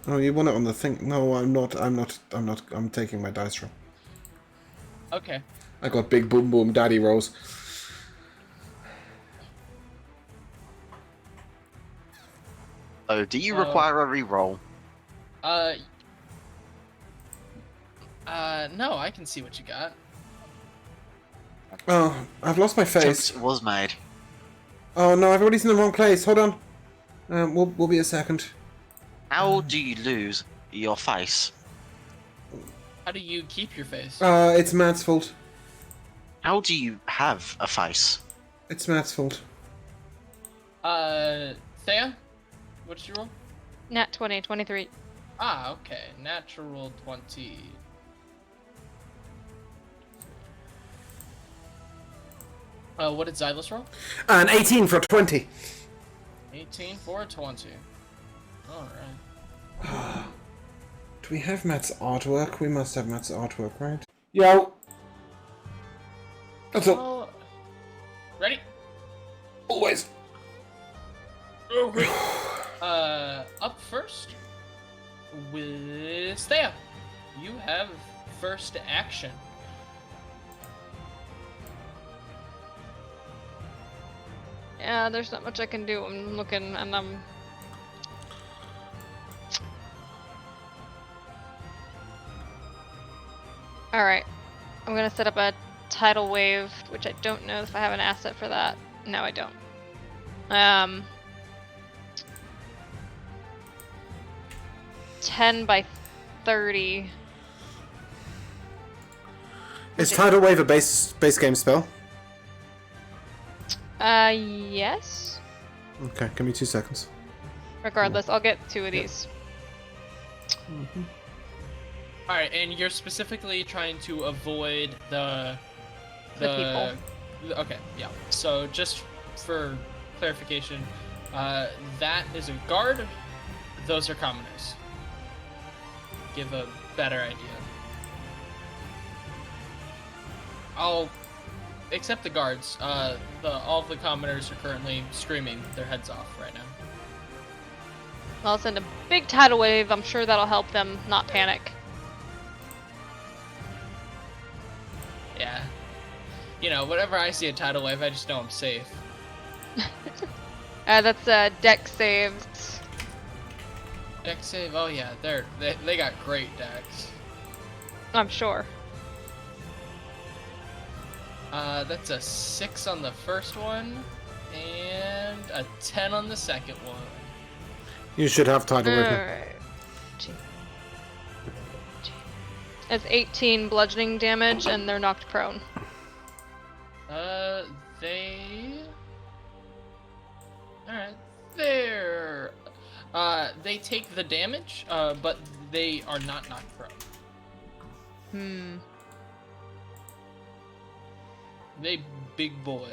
Oh, you want it on the thing? No, I'm not. I'm taking my dice roll. Okay. I got big boom boom daddy rolls. Oh, do you require a reroll? No, I can see what you got. Oh, I've lost my face. Attempt was made. Oh no, everybody's in the wrong place. Hold on. We'll be a second. How do you lose your face? How do you keep your face? It's Matt's fault. How do you have a face? It's Matt's fault. Thea? What did you roll? Nat 20, 23. Ah, okay. Natural 20. What did Xylus roll? An 18 for a 20. 18 for a 20. Alright. Do we have Matt's artwork? We must have Matt's artwork, right? Yo! That's all. Ready? Always. Okay. Up first with Thea. You have first action. Yeah, there's not much I can do. I'm looking and I'm... Alright. I'm gonna set up a tidal wave, which I don't know if I have an asset for that. No, I don't. Um, 10 by 30. Is Tidal Wave a base game spell? Yes. Okay, give me 2 seconds. Regardless, I'll get 2 of these. All right, and you're specifically trying to avoid the The Okay, yeah. So just for clarification, that is a guard. Those are commoners. Give a better idea. I'll accept the guards. All of the commoners are currently screaming their heads off right now. I'll send a big tidal wave. I'm sure that'll help them not panic. Yeah. You know, whenever I see a tidal wave, I just know I'm safe. That's deck saves. Deck save? Oh yeah, they got great decks. I'm sure. That's a 6 on the first one, and a 10 on the second one. You should have Tidal Wave. Alright. It's 18 bludgeoning damage, and they're knocked prone. Alright, they take the damage, but they are not knocked prone. They big boy.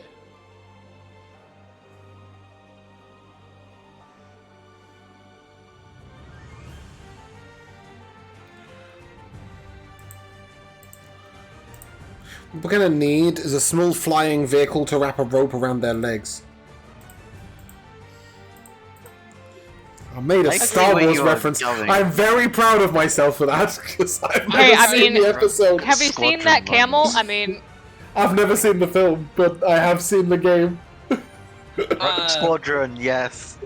What we're gonna need is a small flying vehicle to wrap a rope around their legs. I made a I see Star where Wars you are reference. going. I'm very proud of myself for that because I've never Hey, I seen mean, the episode. Have you seen that Squadron camel? ones. I mean, I've never seen the film, but I have seen the game. Squadron, yes.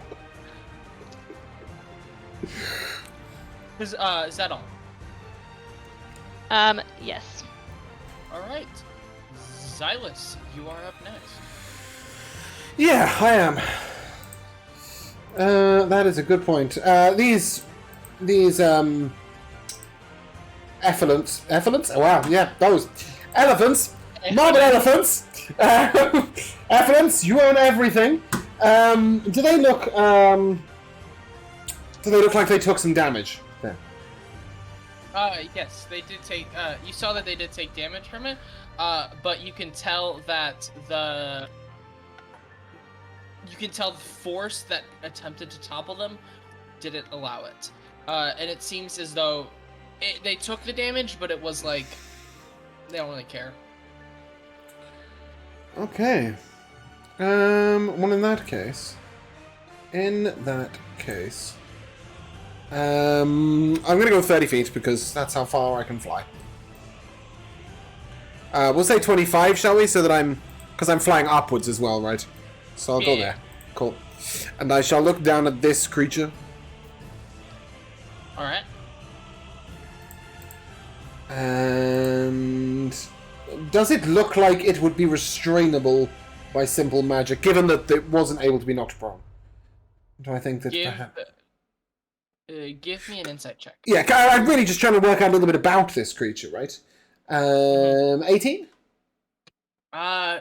Is that all? yes. Alright. Xylus, you are up next. Yeah, I am. That is a good point. These effluents? Oh, wow, yeah, those elephants, marble elephants, effluents. You own everything. Do they look like they took some damage? There. Yes, they did take, you saw that they did take damage from it, but you can tell that the force that attempted to topple them didn't allow it. And it seems as though they took the damage, but it was like, they don't really care. Okay. Well, in that case, I'm gonna go 30 feet because that's how far I can fly. We'll say 25, shall we? So that because I'm flying upwards as well, right? So I'll go Yeah. there. Cool. And I shall look down at this creature. Alright. And does it look like it would be restrainable by simple magic, given that it wasn't able to be knocked prone? Do I think that perhaps... Give me an insight check. Yeah, I'm really just trying to work out a little bit about this creature, right? 18?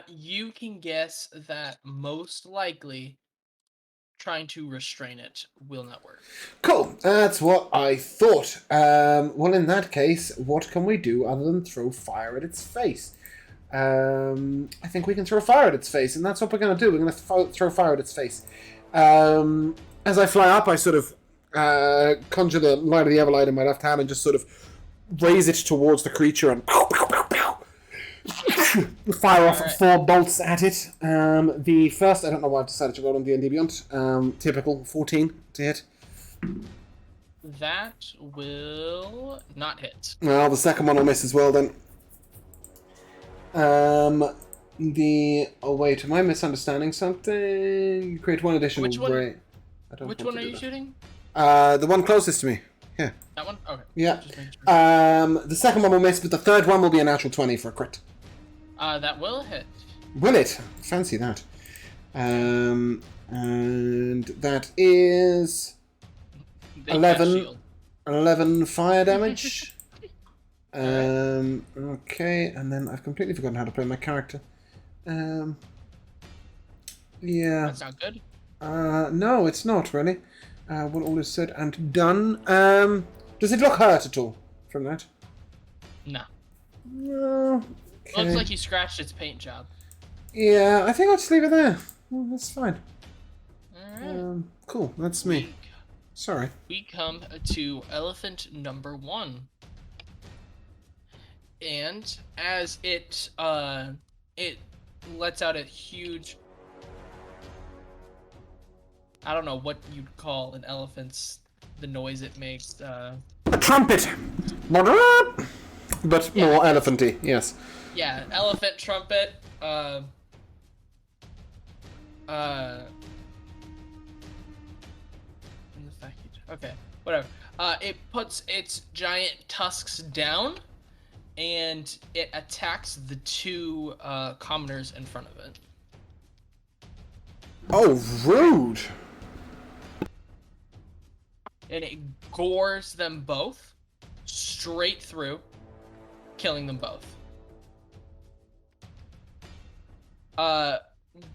You can guess that most likely trying to restrain it will not work. Cool, that's what I thought. Well, in that case, what can we do other than throw fire at its face? I think we can throw fire at its face, and that's what we're going to do. We're going to throw fire at its face. As I fly up, I sort of conjure the Light of the Everlight in my left hand and just sort of raise it towards the creature and pow, pow, pow, pow. Fire off 4 bolts at it. The first, I don't know why I've decided to roll on D&D Beyond. Typical 14 to hit. That will not hit. Well, the second one will miss as well then. Oh wait, am I misunderstanding something? You create 1 additional Which one? ray. Which one are you shooting? The one closest to me. Yeah. That one? Okay. Yeah. Just making sure. The second one will miss, but the third one will be a natural 20 for a crit. That will hit. Will it? Fancy that. And that is They cast 11. shield. 11 fire damage. Alright. Okay, and then I've completely forgotten how to play my character. Yeah. That's not good. No, it's not really. When all is said and done, does it look hurt at all from that? No. No. Okay. Looks like you scratched its paint job. Yeah, I think I'll just leave it there. Well, that's fine. Alright. Cool, that's me. Sorry. We come to elephant number 1. And as it lets out a huge, I don't know what you'd call an elephant's, the noise it makes. A trumpet! But Yeah. more elephanty, yes. Yeah, elephant trumpet. Okay, whatever. It puts its giant tusks down, and it attacks the 2 commoners in front of it. Oh, rude! And it gores them both straight through, killing them both.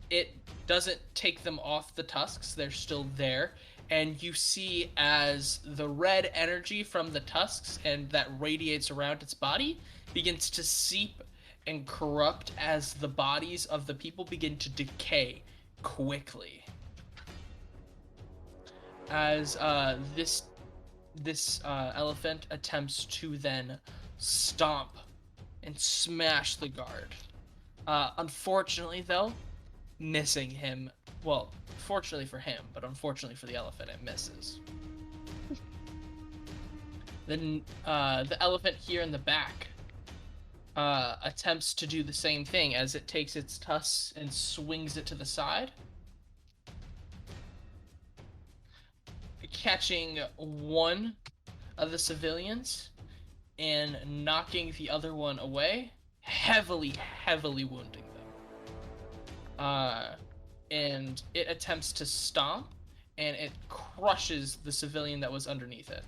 It doesn't take them off the tusks, they're still there, and you see as the red energy from the tusks and that radiates around its body begins to seep and corrupt as the bodies of the people begin to decay quickly. As this elephant attempts to then stomp and smash the guard. Unfortunately, though, missing him. Well, fortunately for him, but unfortunately for the elephant, it misses. Then the elephant here in the back attempts to do the same thing as it takes its tusks and swings it to the side, catching one of the civilians and knocking the other one away, heavily wounding them. And it attempts to stomp, and it crushes the civilian that was underneath it.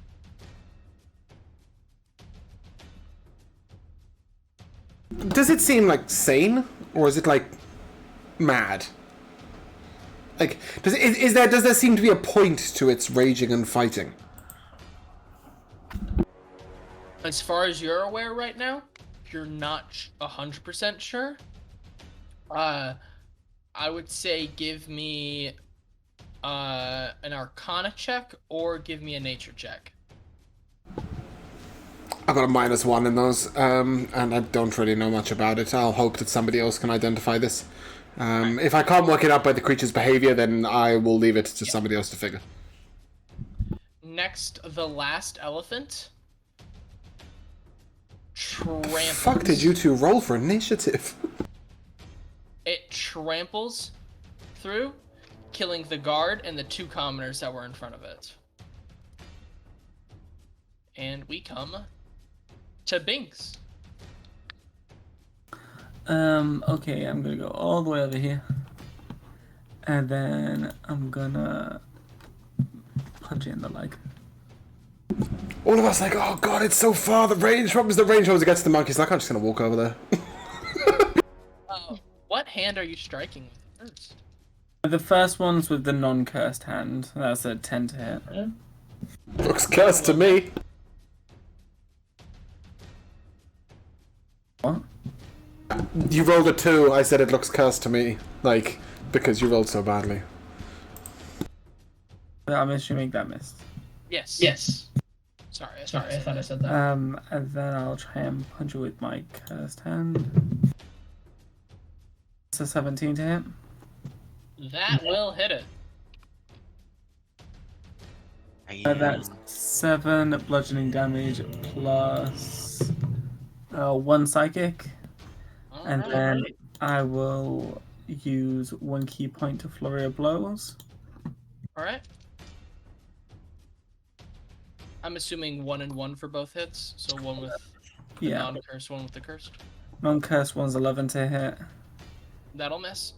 Does it seem like sane, or is it like mad? Like, does there seem to be a point to its raging and fighting? As far as you're aware right now, you're not 100% sure. I would say give me an Arcana check or give me a Nature check. I got a -1 in those, and I don't really know much about it. I'll hope that somebody else can identify this. If I can't work it out by the creature's behavior, then I will leave it to somebody else to figure. Next, the last elephant tramples. Fuck did you two roll for initiative? It tramples through, killing the guard and the 2 commoners that were in front of it. And we come to Binks. Okay, I'm gonna go all the way over here. And then I'm gonna punch it in the leg. All of us like, oh god, it's so far. The range. What was the range? Always gets the monkey's like, I'm just gonna walk over there. What hand are you striking with first? The first one's with the non-cursed hand. That's a 10 to hit. Looks cursed to me. What? You rolled a 2. I said it looks cursed to me, like because you rolled so badly. I'm assuming that missed. Yes. Sorry, I thought I said that. And then I'll try and punch it with my cursed hand. It's a 17 to hit. That will hit it. That's 7 bludgeoning damage plus 1 psychic. And then I will use 1 key point to flurry of blows. Alright. I'm assuming 1 and 1 for both hits, so 1 with the non-cursed, 1 with the cursed. Non-cursed one's 11 to hit. That'll miss.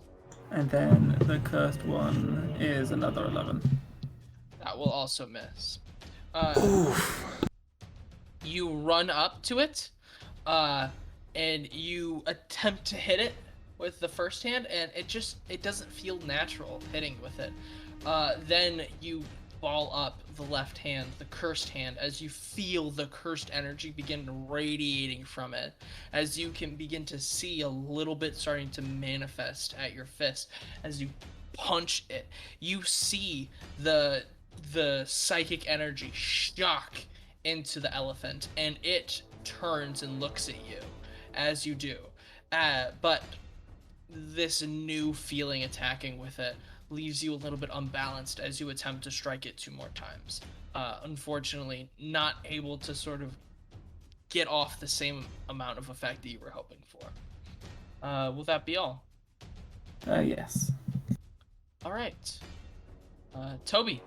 And then the cursed one is another 11. That will also miss. Uh, Oof. you run up to it, uh, and you attempt to hit it with the first hand, and it doesn't feel natural hitting with it. Then you ball up the left hand, the cursed hand, as you feel the cursed energy begin radiating from it, as you can begin to see a little bit starting to manifest at your fist as you punch it. You see the psychic energy shock into the elephant, and it turns and looks at you as you do. But this new feeling attacking with it leaves you a little bit unbalanced as you attempt to strike it 2 more times. Unfortunately, not able to sort of get off the same amount of effect that you were hoping for. Will that be all? Yes. All right. Toby,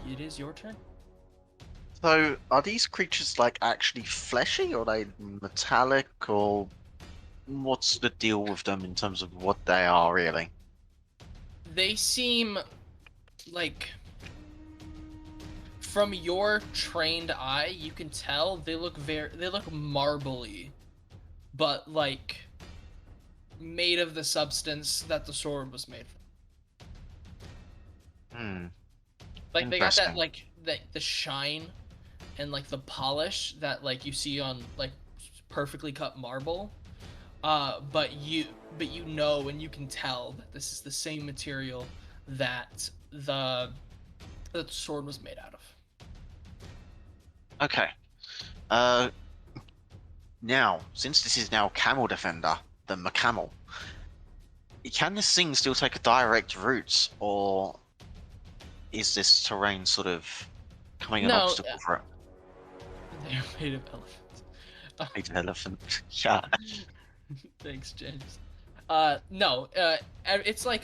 it is your turn. So, are these creatures like actually fleshy, or are they metallic, or what's the deal with them in terms of what they are really? They seem like, from your trained eye, you can tell they look marbly, but like made of the substance that the sword was made from. Hmm. Like they got that Interesting. like the shine and like the polish that like you see on like perfectly cut marble. But you know and you can tell that this is the same material that the sword was made out of. Okay. Uh, Now, since this is now Camel Defender, the Macamel, can this thing still take a direct route, or is this terrain sort of becoming an No, obstacle for it? they're made of elephants. Big elephant. Yeah. Thanks, James. No, it's like,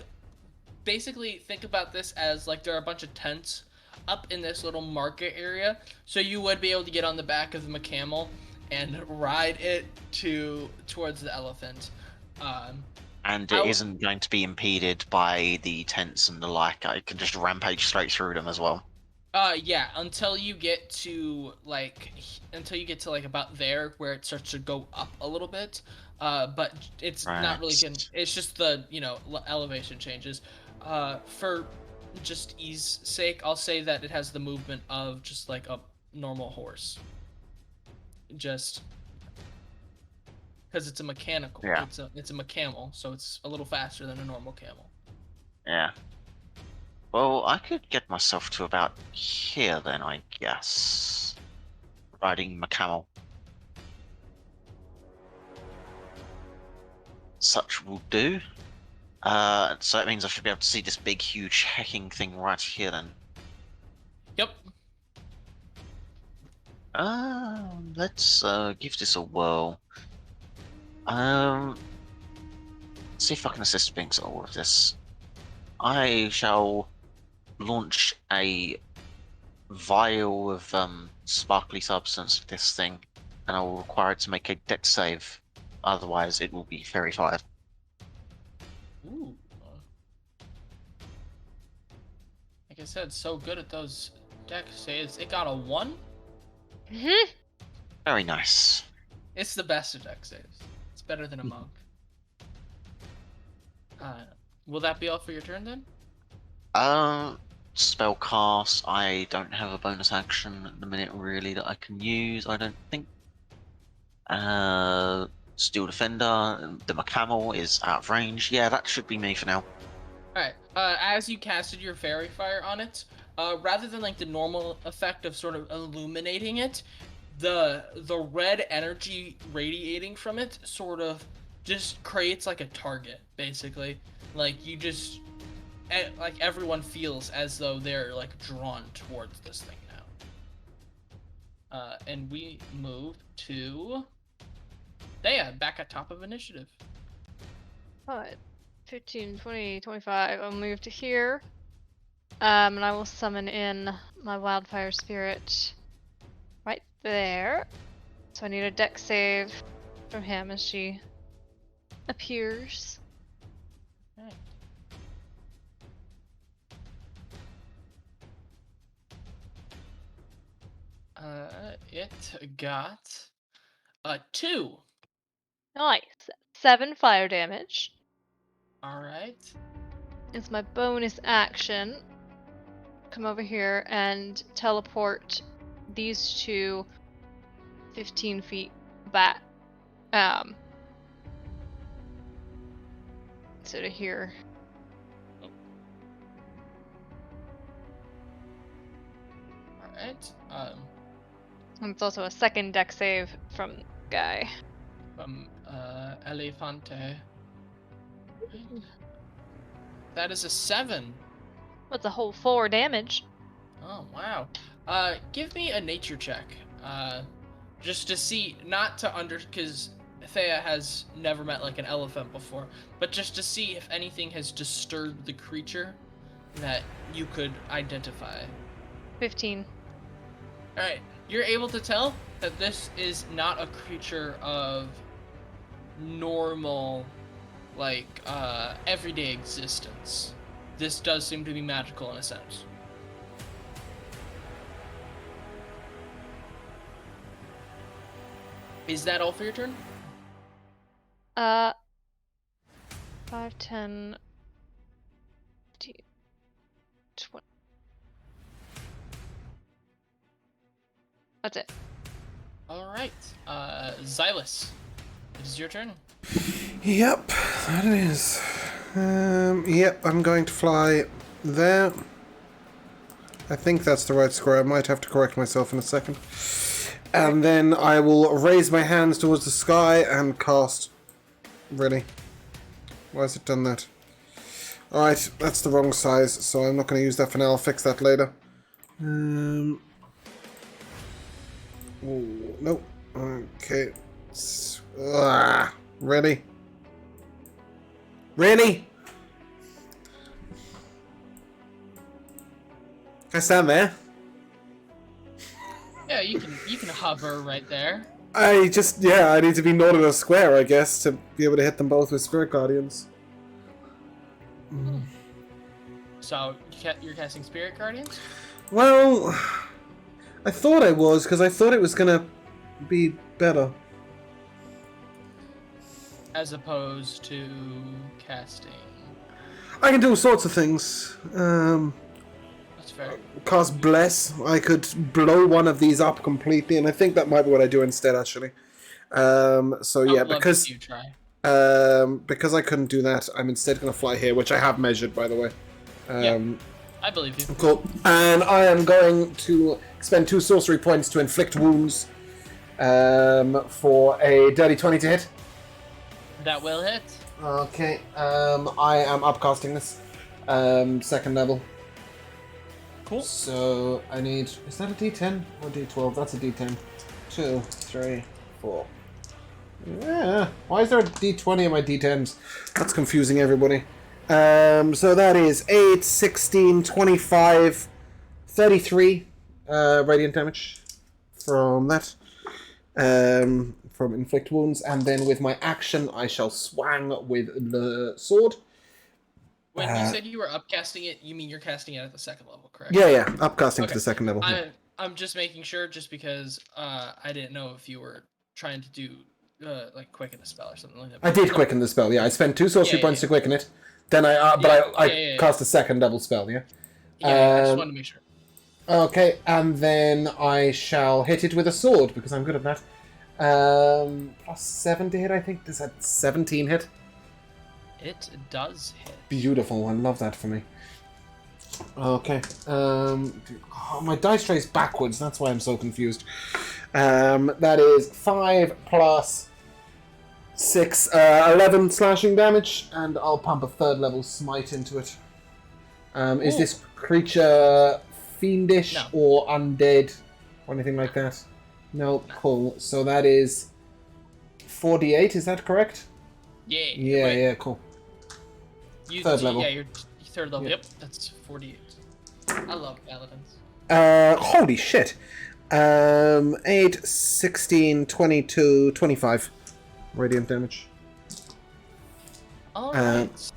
basically think about this as like there are a bunch of tents up in this little market area, so you would be able to get on the back of the camel and ride it towards the elephant. Um, And it I isn't going to be impeded by the tents and the like. I can just rampage straight through them as well. Yeah, until you get to like about there where it starts to go up a little bit. But it's not Right. really good. It's just the, elevation changes. For just ease sake, I'll say that it has the movement of just like a normal horse. Just because it's a mechanical. Yeah. It's a camel, so it's a little faster than a normal camel. Yeah. Well, I could get myself to about here then, I guess. Riding Macamel. Such will do. So that means I should be able to see this big, huge hacking thing right here then. Yep. Let's give this a whirl. Um, see if I can assist Binks at all of this. I shall launch a vial of sparkly substance at this thing, and I will require it to make a dex save. Otherwise, it will be fairy fired. Ooh. Like I said, so good at those deck saves. It got a 1. Mm-hmm. Very nice. It's the best of deck saves. It's better than a monk. Will that be all for your turn then? Spell cast. I don't have a bonus action at the minute really that I can use. I don't think. Steel Defender. The Macamel is out of range. Yeah, that should be me for now. Alright, as you casted your fairy fire on it, rather than like the normal effect of sort of illuminating it, the red energy radiating from it sort of just creates like a target, basically. Like you just, like everyone feels as though they're like drawn towards this thing now. And we move to Thea, back at top of initiative. Alright. 15, 20, 25. I'll move to here. And I will summon in my wildfire spirit right there. So I need a dex save from him as she appears. Okay. It got a 2. Nice. 7 fire damage. All right. It's my bonus action. Come over here and teleport these two 15 feet back. So to here. All right. And it's also a second deck save from guy. From Elefante. That is a 7. That's a whole 4 damage. Oh wow. Give me a nature check. Just to see, not to because Thea has never met like an elephant before, but just to see if anything has disturbed the creature that you could identify. 15. All right, you're able to tell that this is not a creature of normal, like everyday existence. This does seem to be magical in a sense. Is that all for your turn? 5, 10, 15, 20. That's it. All right, Xylus, it is your turn. Yep, that it is. Yep, I'm going to fly there. I think that's the right square. I might have to correct myself in a second. And then I will raise my hands towards the sky and cast... Really? Why has it done that? Alright, that's the wrong size, so I'm not going to use that for now. I'll fix that later. Ooh, nope. Okay. Really? Really? Can I stand there? Yeah, you can hover right there. I need to be not in a square, I guess, to be able to hit them both with Spirit Guardians. So you're casting Spirit Guardians? Well, I thought I was, because I thought it was gonna be better. As opposed to casting. I can do all sorts of things. That's fair. Cast Bless. I could blow one of these up completely, and I think that might be what I do instead, actually. So yeah, I would love because to try. because I couldn't do that, I'm instead gonna fly here, which I have measured, by the way. I believe you. Cool. And I am going to spend 2 sorcery points to inflict wounds for a dirty 20 to hit. That will hit. Okay. I am upcasting this. Second level. Cool. So I need... Is that a d10 or d12? That's a d10. 2, 3, 4. Yeah. Why is there a d20 in my d10s? That's confusing everybody. So that is 8, 16, 25, 33 radiant damage from that. From inflict wounds, and then with my action I shall swang with the sword. When you said you were upcasting it, you mean you're casting it at the second level, correct? Yeah, upcasting to the second level. I'm just making sure, just because I didn't know if you were trying to do like quicken the spell or something like that. I did quicken the spell. Yeah, I spent 2 sorcery points to quicken it. Then I cast a second level spell. Yeah. Yeah, I just wanted to make sure. Okay, and then I shall hit it with a sword because I'm good at that. Plus 7 to hit, I think. Does that 17 hit? It does hit. Beautiful. I love that for me. Okay. My dice trace backwards. That's why I'm so confused. That is 5 plus 6, 11 slashing damage, and I'll pump a 3rd level smite into it. Is this creature fiendish or undead or anything like that? No, cool. So that is 4d8, is that correct? Yeah. Yeah, cool. 3rd level. Yeah, you're 3rd level. Yep, that's 48. I love paladins. Holy shit. 8, 16, 22, 25 radiant damage. Alright.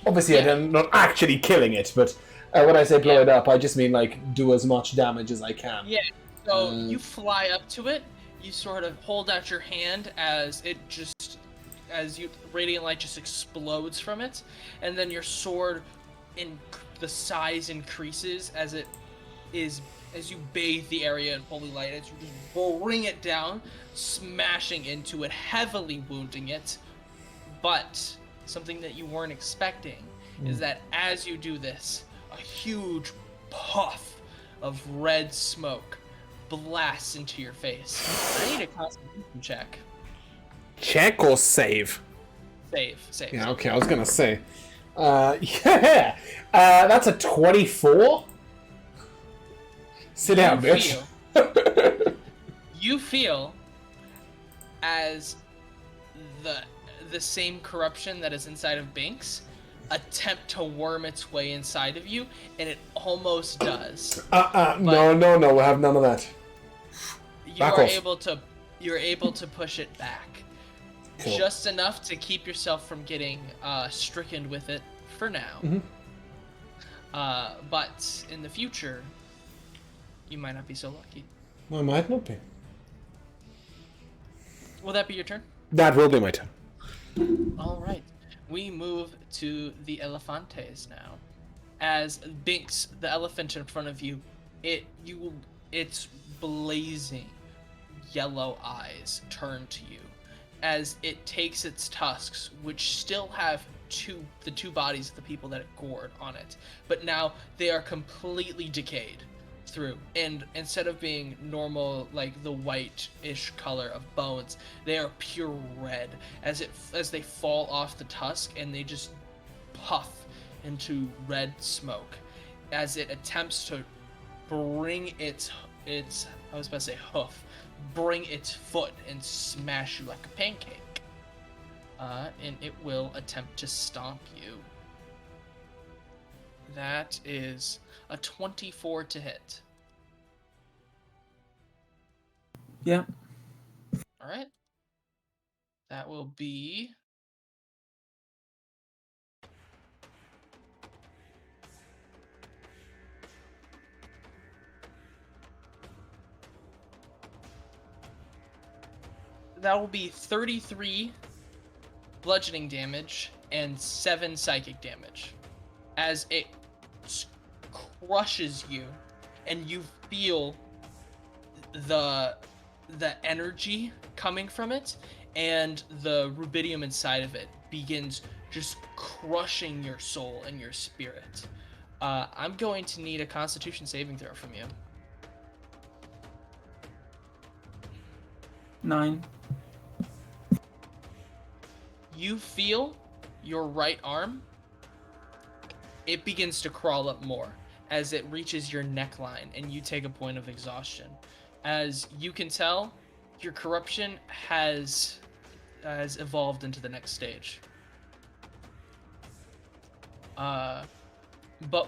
Obviously, I'm not actually killing it, but when I say blow it up, I just mean, like, do as much damage as I can. Yeah. So you fly up to it. You sort of hold out your hand as radiant light just explodes from it, and then your sword the size increases as you bathe the area in holy light, as you just bring it down, smashing into it, heavily wounding it. But something that you weren't expecting is that as you do this, a huge puff of red smoke blasts into your face. I need a Constitution check. Check or save? Save. Yeah, okay, I was gonna say. Yeah! That's a 24? Sit down, bitch. You feel as the same corruption that is inside of Binks attempt to worm its way inside of you, and it almost does. No, we'll have none of that. You're able to push it back. Cool. Just enough to keep yourself from getting stricken with it for now. But in the future, you might not be so lucky. I might not be. Will that be your turn? That will be my turn. All right. We move to the Elefantes now. As Binks, the elephant in front of you, its blazing yellow eyes turn to you as it takes its tusks, which still have the two bodies of the people that it gored on it, but now they are completely decayed through, and instead of being normal, like the white-ish color of bones, they are pure red as they fall off the tusk, and they just puff into red smoke as it attempts to bring its I was about to say hoof, bring its foot and smash you like a pancake. And it will attempt to stomp you. That is a 24 to hit. Yeah. All right. That will be... That will be 33 bludgeoning damage and 7 psychic damage as it crushes you, and you feel the energy coming from it, and the rubidium inside of it begins just crushing your soul and your spirit. I'm going to need a Constitution saving throw from you. 9. You feel your right arm, it begins to crawl up more as it reaches your neckline, and you take a point of exhaustion. As you can tell, your corruption has evolved into the next stage. But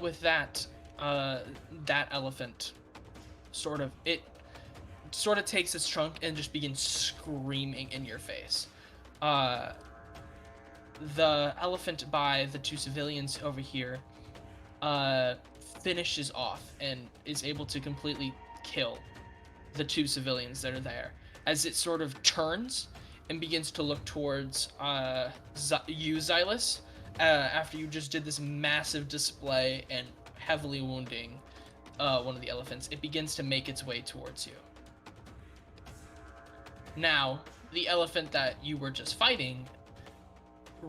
with that, that elephant sort of takes its trunk and just begins screaming in your face. The elephant by the two civilians over here finishes off and is able to completely kill the two civilians that are there, as it sort of turns and begins to look towards you, Xylus, after you just did this massive display and heavily wounding one of the elephants. It begins to make its way towards you. Now, the elephant that you were just fighting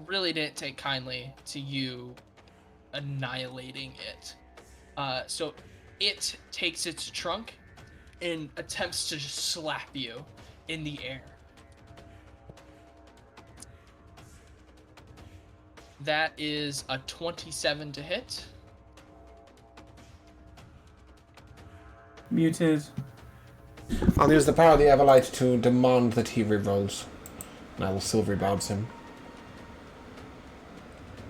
really didn't take kindly to you annihilating it. So it takes its trunk and attempts to just slap you in the air. That is a 27 to hit. Muted. I'll use the power of the Everlight to demand that he rerolls. And I will silvery bounce him.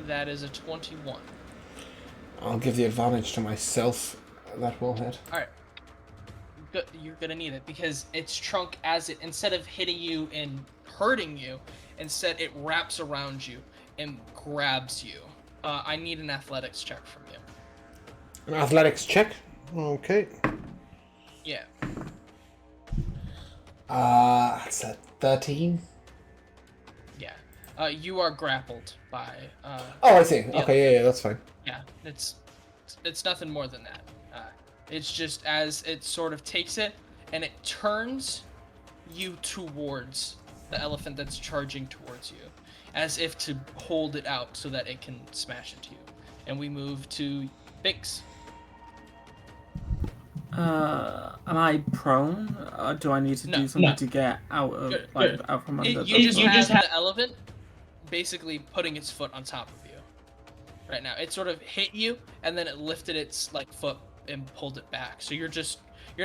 That is a 21. I'll give the advantage to myself. That will hit. Alright. You're gonna need it, because its trunk, as it, instead of hitting you and hurting you, instead it wraps around you and grabs you. I need an athletics check from you. An athletics check? Okay. Yeah. That's a 13. Yeah. You are grappled by. Oh, I see. The Okay, yeah, that's fine. Yeah, it's nothing more than that. It's just as it sort of takes it and it turns you towards the elephant that's charging towards you, as if to hold it out so that it can smash into you. And we move to Bix. Am I prone? Do I need to do something to get out of out from under the You just have the elephant basically putting its foot on top of you right now. It sort of hit you and then it lifted its like foot and pulled it back. So you're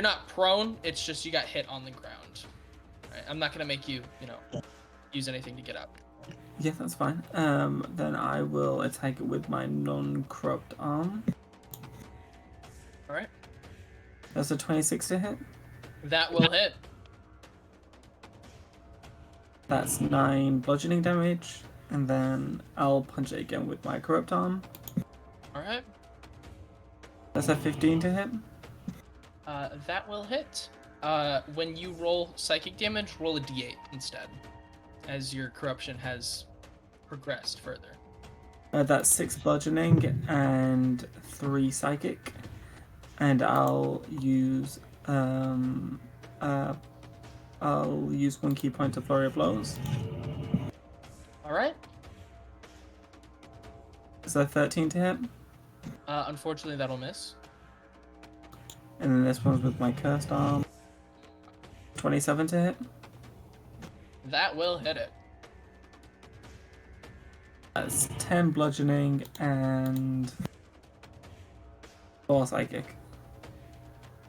not prone. It's just you got hit on the ground. Right? I'm not gonna make you use anything to get up. Yeah, that's fine. Then I will attack it with my non-corrupt arm. All right. That's a 26 to hit. That will hit. That's 9 bludgeoning damage, and then I'll punch it again with my corrupt arm. All right. That's a 15 to hit. That will hit. When you roll psychic damage, roll a d8 instead, as your corruption has progressed further. That's 6 bludgeoning and 3 psychic, and I'll use 1 key point of flurry of blows. All right. Is that 13 to hit? Unfortunately, that'll miss. And then this one's with my cursed arm. 27 to hit. That will hit it. That's 10 bludgeoning and 4 psychic.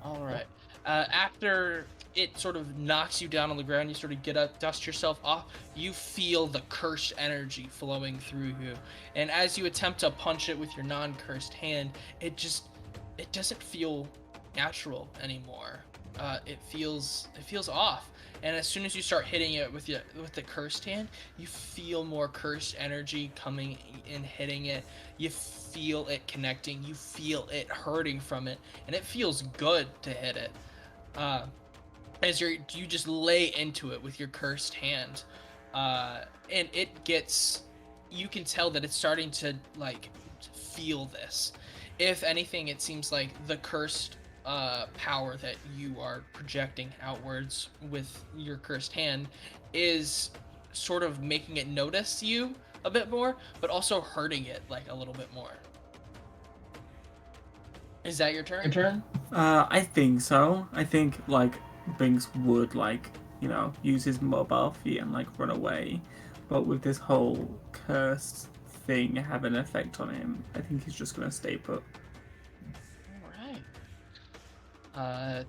All right. After it sort of knocks you down on the ground, you sort of get up, dust yourself off. You feel the cursed energy flowing through you, and as you attempt to punch it with your non-cursed hand, it doesn't feel natural anymore. It feels off. And as soon as you start hitting it with the cursed hand, you feel more cursed energy coming and hitting it. You feel it connecting. You feel it hurting from it, and it feels good to hit it. As you just lay into it with your cursed hand, and you can tell that it's starting to like feel this. If anything, it seems like the cursed power that you are projecting outwards with your cursed hand is sort of making it notice you a bit more, but also hurting it like a little bit more. Is that your turn? I think so. I think like Binks would use his mobile feet and run away, but with this whole cursed thing having an effect on him, I think he's just gonna stay put.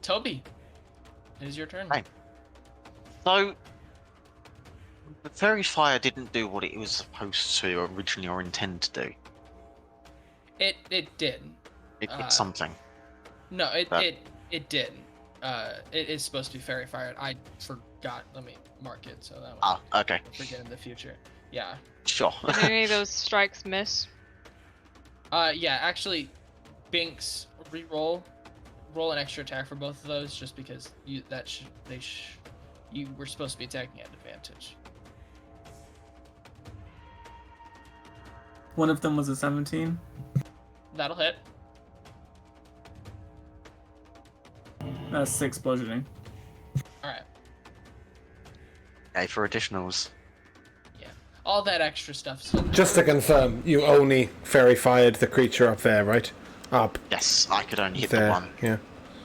Toby, it is your turn. Right. So, the fairy fire didn't do what it was supposed to originally or intend to do. It did. It did something. No, it didn't. It is supposed to be fairy fire. I forgot. Let me mark it so that way. Okay. I forget in the future. Yeah. Sure. Did any of those strikes miss? Yeah. Actually, Binks roll an extra attack for both of those, just because you were supposed to be attacking at advantage. One of them was a 17. That'll hit. That's 6 bludgeoning. All right. Okay, for additionals. Yeah. All that extra stuff. So Just to confirm, you only fairy fired the creature up there, right? Up Yes, I could only hit there. the one. Yeah.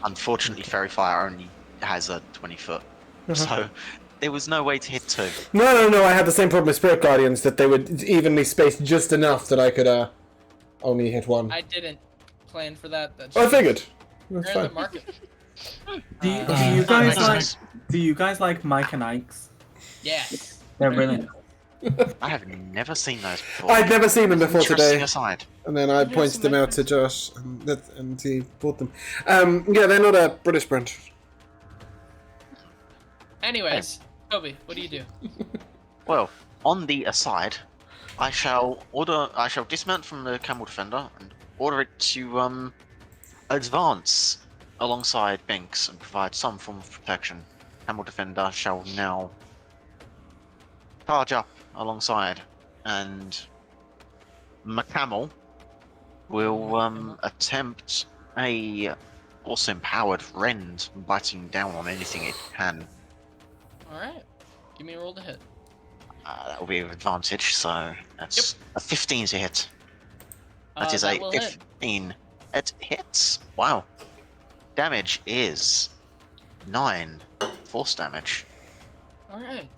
Unfortunately, fairy fire only has a 20-foot, so there was no way to hit 2. No. I had the same problem with Spirit Guardians, that they would evenly spaced just enough that I could only hit 1. I didn't plan for that. That's I figured. you're That's in the fine. market. Do you guys like Mike and Ike's? Yes. They're brilliant. I have never seen those before. I'd never seen them before Interesting today. aside. And then I pointed them out to Josh, and he bought them. Yeah, they're not a British brand. Anyways, Toby, what do you do? Well, on the aside, I shall dismount from the camel defender and order it to advance alongside Binks and provide some form of protection. Camel Defender shall now charge up alongside, and McCamel will attempt a force-empowered rend, biting down on anything it can. Alright. Give me a roll to hit. That will be with advantage, so that's a 15 to hit. That is That a will hit. 15. It hits. Wow. Damage is 9 force damage. Alright.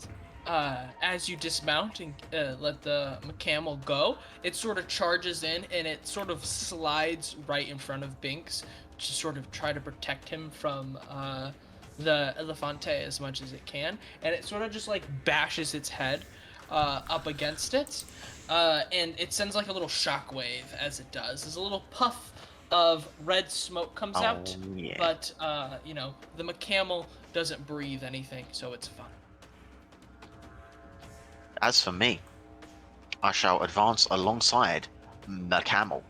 As you dismount and let the camel go, it sort of charges in and it sort of slides right in front of Binks to sort of try to protect him from the Elefante as much as it can. And it sort of just like bashes its head up against it. And it sends like a little shockwave as it does. There's a little puff of red smoke comes out. Yeah. But, you know, the camel doesn't breathe anything, so it's fine. As for me, I shall advance alongside the camel.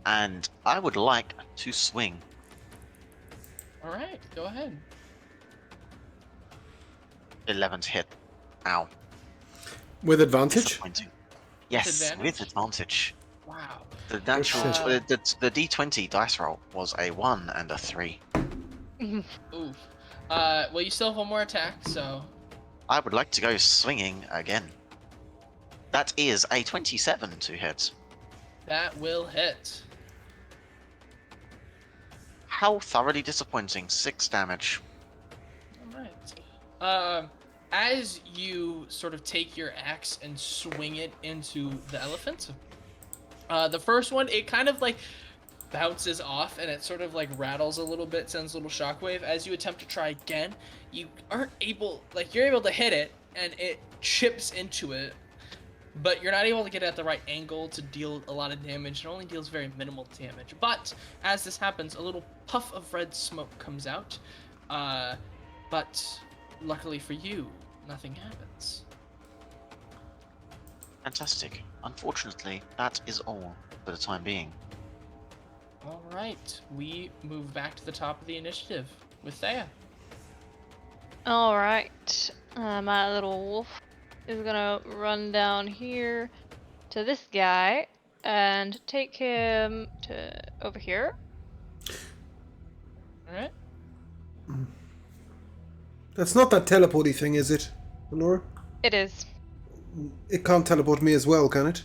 And I would like to swing. Alright, go ahead. 11 to hit. Ow. With advantage? Disappointing. Yes, advantage? with advantage. Wow. The natural, shit. the D20 dice roll was a 1 and a 3. Oof. Well, you still have one more attack, so... I would like to go swinging again. That is a 27 to hit. That will hit. How thoroughly disappointing. 6 damage. Alright. As you sort of take your axe and swing it into the elephant, the first one, it kind of like bounces off and it sort of like rattles a little bit, sends a little shockwave. As you attempt to try again, you aren't able, like you're able to hit it and it chips into it, but you're not able to get it at the right angle to deal a lot of damage. It only deals very minimal damage. But as this happens, a little puff of red smoke comes out, but luckily for you, nothing happens. Fantastic. Unfortunately, that is all for the time being. Alright, we move back to the top of the initiative with Thea. Alright. My little wolf is gonna run down here to this guy and take him to over here. Alright? That's not that teleporty thing, is it, Laura? It is. It can't teleport me as well, can it?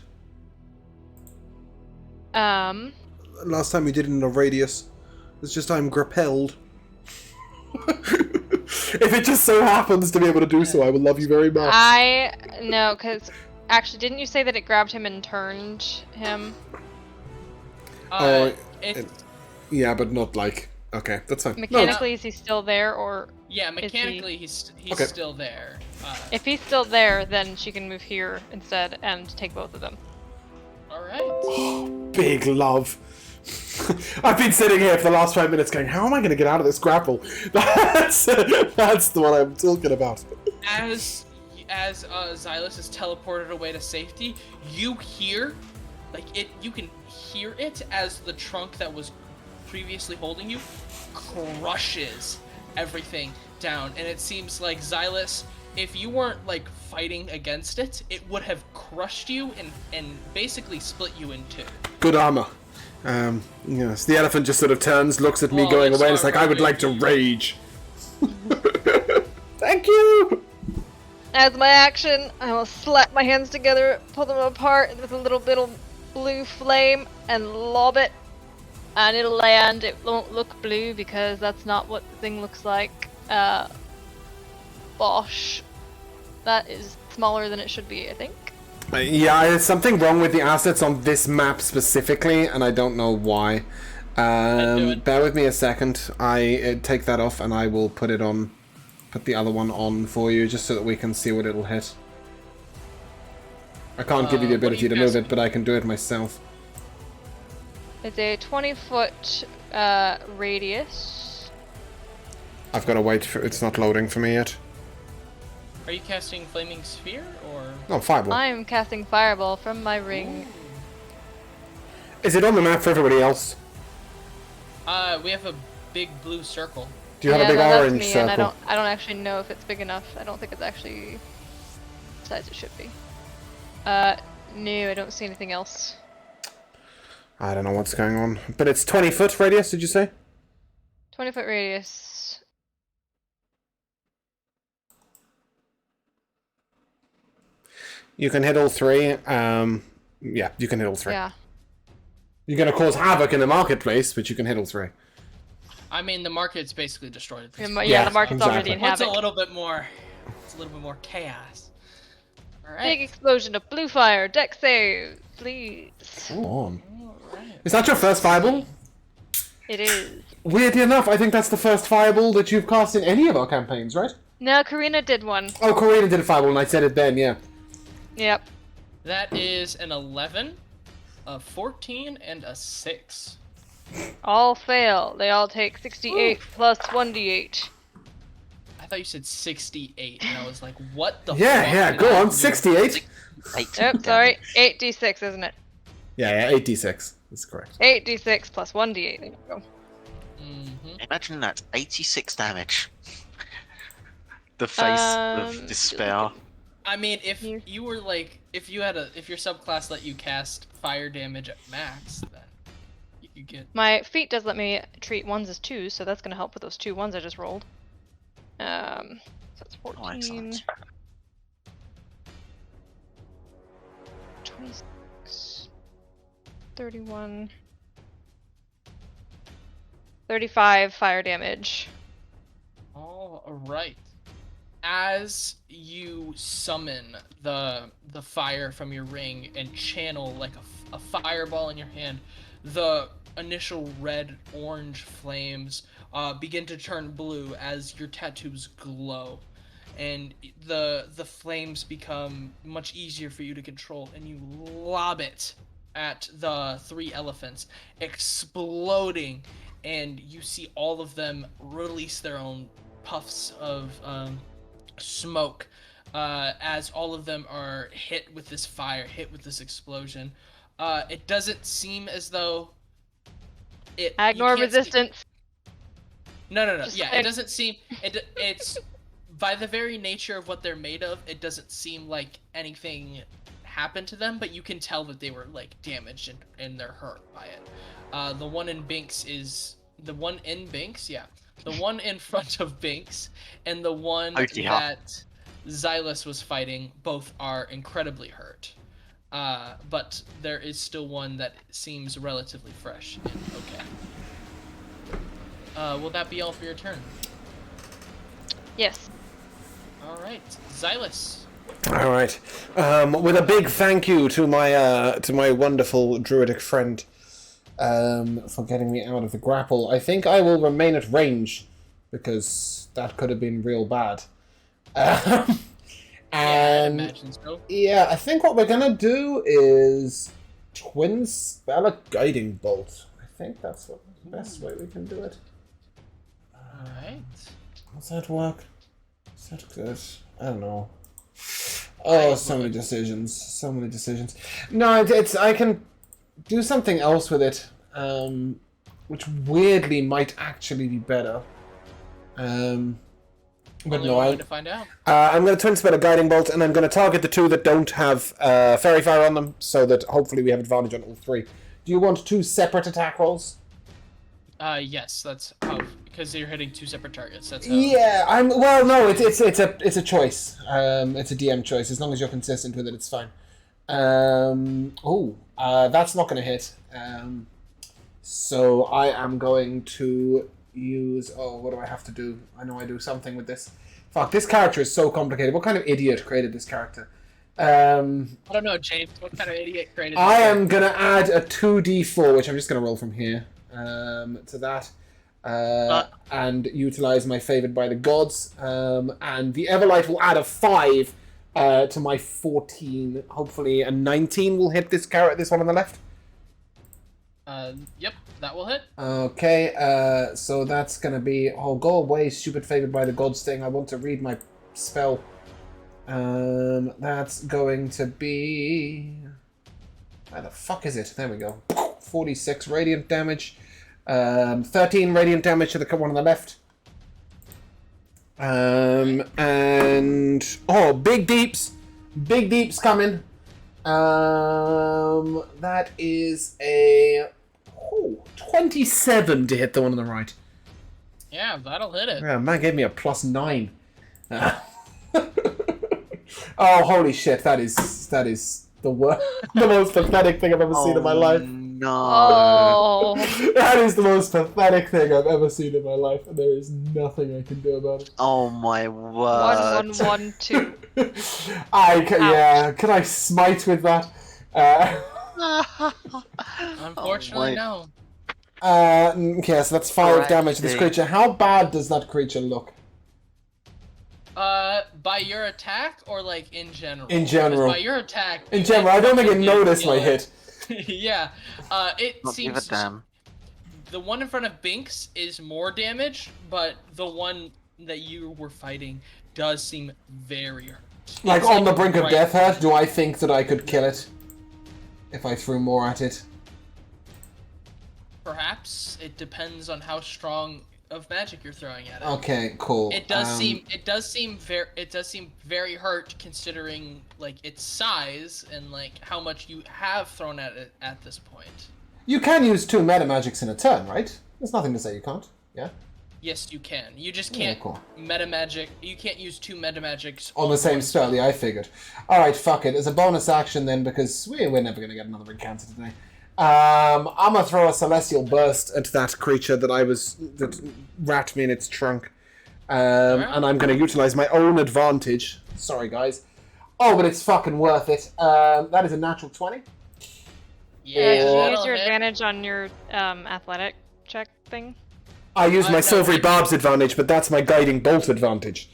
Last time we did it in a radius. It's just I'm grappled. If it just so happens to be able to do so, I will love you very much. No, because actually, didn't you say that it grabbed him and turned him? Yeah, but not like... Okay, that's fine. Mechanically, is he still there, or... Yeah, mechanically, he's Okay. still there. If he's still there, then she can move here instead and take both of them. Alright. Big love. I've been sitting here for the last 5 minutes going, how am I going to get out of this grapple? That's the one I'm talking about. As Xylus is teleported away to safety, you hear, you can hear it as the trunk that was previously holding you crushes everything down, and it seems like Xylus, if you weren't like fighting against it, it would have crushed you and basically split you in two. Good armor. Yes, the elephant just sort of turns, looks at me going away, and it's like, I would like to rage. Thank you! As my action, I will slap my hands together, pull them apart with a little bit of blue flame, and lob it. And it'll land. It won't look blue because that's not what the thing looks like. Bosh. That is smaller than it should be, I think. Yeah, there's something wrong with the assets on this map specifically, and I don't know why. Bear with me a second. I take that off, and I will put the other one on for you, just so that we can see what it'll hit. I can't give you the ability to move it, but I can do it myself. It's a 20-foot radius. I've got to wait for it's not loading for me yet. Are you casting Flaming Sphere, or...? Oh, Fireball. I am casting Fireball from my ring. Is it on the map for everybody else? We have a big blue circle. Do you have a big no, that's orange me, and circle? I don't actually know if it's big enough. I don't think it's actually the size it should be. No, I don't see anything else. I don't know what's going on. But it's 20 foot radius, did you say? 20-foot radius. You can hit all three. Yeah, you can hit all three. Yeah. You're going to cause havoc in the marketplace, but you can hit all three. I mean, the market's basically destroyed at this Yeah, point. Yeah, the market's already exactly. in What's a havoc. little bit more? It's a little bit more chaos. All Big right. explosion of blue fire. Deck save, please. Come on. All right. Is that your first fireball? It is. Weirdly enough, I think that's the first fireball that you've cast in any of our campaigns, right? No, Karina did one. Oh, Corina did a fireball, and I said it then, yeah. Yep. That is an 11, a 14, and a 6. All fail. They all take 68 plus 1d8. I thought you said 68, and I was like, what the Yeah, fuck? yeah, did go I on, do? 68. 8 Yep, sorry. damage. 8d6, isn't it? Yeah, 8d6. That's correct. 8d6 plus 1d8. There you go. Mhm. Imagine that 86 damage. The face of despair. I mean, if You- you were like, if your subclass let you cast fire damage at max, then you could get. My feat does let me treat ones as twos, so that's gonna help with those 2 ones I just rolled. So that's 14. Oh, excellent. 26, 31, 35 fire damage. All right. As you summon the fire from your ring and channel like a fireball in your hand, the initial red-orange flames begin to turn blue as your tattoos glow, and the flames become much easier for you to control, and you lob it at the 3 elephants, exploding, and you see all of them release their own puffs of smoke as all of them are hit with this fire, hit with this explosion. It doesn't seem as though you Ignore can't see- resistance. No. Just Yeah, like- it doesn't seem. It's by the very nature of what they're made of. It doesn't seem like anything happened to them, but you can tell that they were like damaged and they're hurt by it. The one in Binks is the one in Binks. Yeah, the one in front of Binks and the one Oh, dear. that Xylus was fighting. Both are incredibly hurt. But there is still one that seems relatively fresh and okay. Will that be all for your turn? Yes. All right, Xylus. All right. With a big thank you to my wonderful druidic friend for getting me out of the grapple. I think I will remain at range because that could have been real bad. Yeah, I And imagine so. yeah, I think what we're gonna do is twin spell a guiding bolt. I think that's the best way we can do it. All right. Does that work? Is that good? I don't know. Oh, so many decisions. So many decisions. No, it's I can do something else with it, which weirdly might actually be better. But Only no, one way to find out. I'm going to twin spell a guiding bolt, and I'm going to target the 2 that don't have fairy fire on them, so that hopefully we have advantage on all 3. Do you want 2 separate attack rolls? Yes, that's how, because you're hitting 2 separate targets. That's how. Yeah, well, no, it's a choice. It's a DM choice. As long as you're consistent with it, it's fine. That's not going to hit. So I am going to use. Oh, what do I have to do? I know I do something with this. Fuck, this character is so complicated. What kind of idiot created this character? I don't know, James. What kind of idiot created? I this am gonna add a 2d4, which I'm just gonna roll from here, to that, and utilize my favored by the gods. And the Everlight will add a 5 to my 14. Hopefully, a 19 will hit this one on the left. Yep, that will hit. Okay, so that's gonna be. Oh, go away, stupid favored by the gods thing. I want to read my spell. That's going to be. Where the fuck is it? There we go. 46 radiant damage. 13 radiant damage to the one on the left. And oh, big deeps coming. That is a 27 to hit the one on the right. Yeah, that'll hit it. Yeah, man gave me a +9. Oh, holy shit! That is the worst, the most pathetic thing I've ever seen in my life. No. Oh. That is the most pathetic thing I've ever seen in my life, and there is nothing I can do about it. Oh my word. 1112. Yeah. Can I smite with that? Unfortunately, Oh, no. Okay, so that's 5 Alright, damage to this okay. creature. How bad does that creature look? By your attack or like in general? In general. Because by your attack. In you general, might I don't think it fucking noticed my kill hit. it. Yeah. It Not give a seems damn. the one in front of Binks is more damage, but the one that you were fighting does seem very hurt. Like It's on the brink of right- death hurt, do I think that I could kill it if I threw more at it? Perhaps it depends on how strong of magic you're throwing at it. Okay, cool. It does seem very hurt considering like its size and like how much you have thrown at it at this point. You can use 2 meta magics in a turn, right? There's nothing to say you can't. Yeah. Yes, you can. You just Yeah, can't cool. meta magic. You can't use 2 meta magics On the same spell, yeah, I figured. Alright, fuck it. As a bonus action then, because we're never going to get another encounter today. I'm going to throw a Celestial Burst at that creature that wrapped me in its trunk. And I'm going to utilize my own advantage. Sorry, guys. Oh, but it's fucking worth it. That is a natural 20. Yeah, Did you that'll use your hit. advantage on your athletic check thing? I used my no, Silvery it- Barb's advantage, but that's my Guiding Bolt advantage.